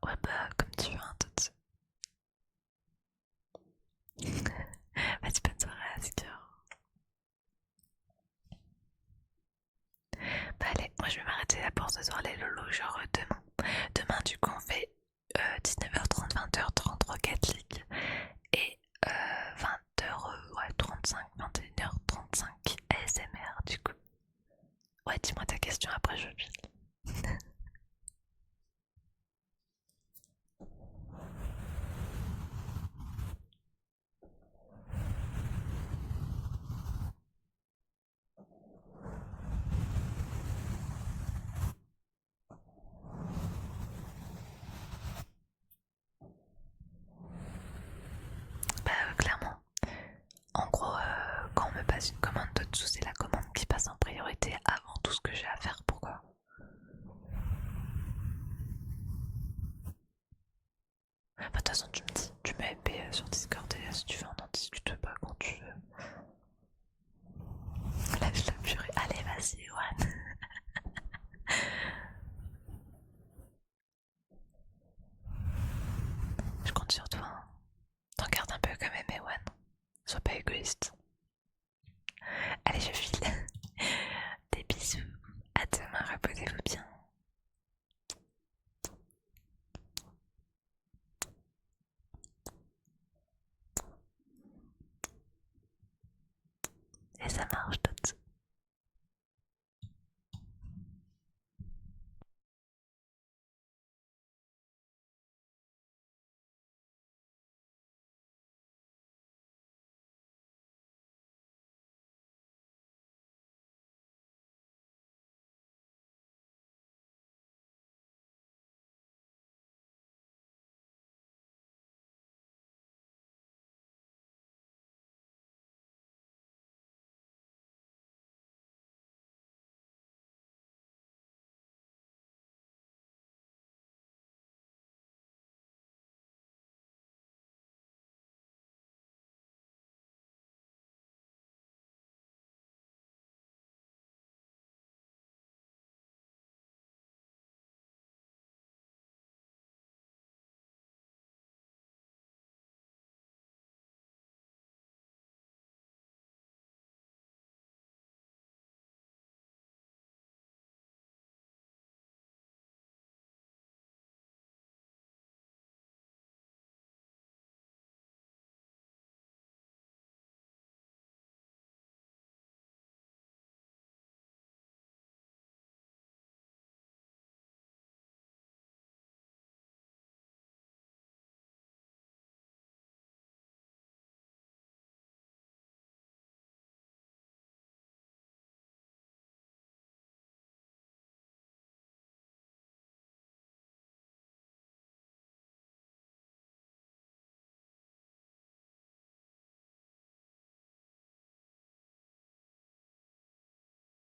Ouais bah comme tu veux, hein, tout de suite. Vas-y, bonne soirée à Zikir. Bah allez, moi je vais m'arrêter là pour ce soir les lolos, genre demain. Demain du coup on fait 19h30, 20h30 Rocket League et 20h, ouais 35, 21h35 ASMR du coup. Ouais, dis-moi ta question après je file. Bah clairement. En gros, quand on me passe une commande de dessous, c'est la commande qui passe en priorité avant tout ce que j'ai à faire. Pourquoi? Bah, de toute façon, tu me dis, tu m'as épée sur Discord et si tu veux, on en discute pas quand tu veux. Lâche la purée. Allez, vas-y, Ewan. Je compte sur toi, hein. T'en gardes un peu quand même, Ewan. Sois pas égoïste. Allez, je file. Des bisous. À demain, reposez-vous bien. Et ça marche tout.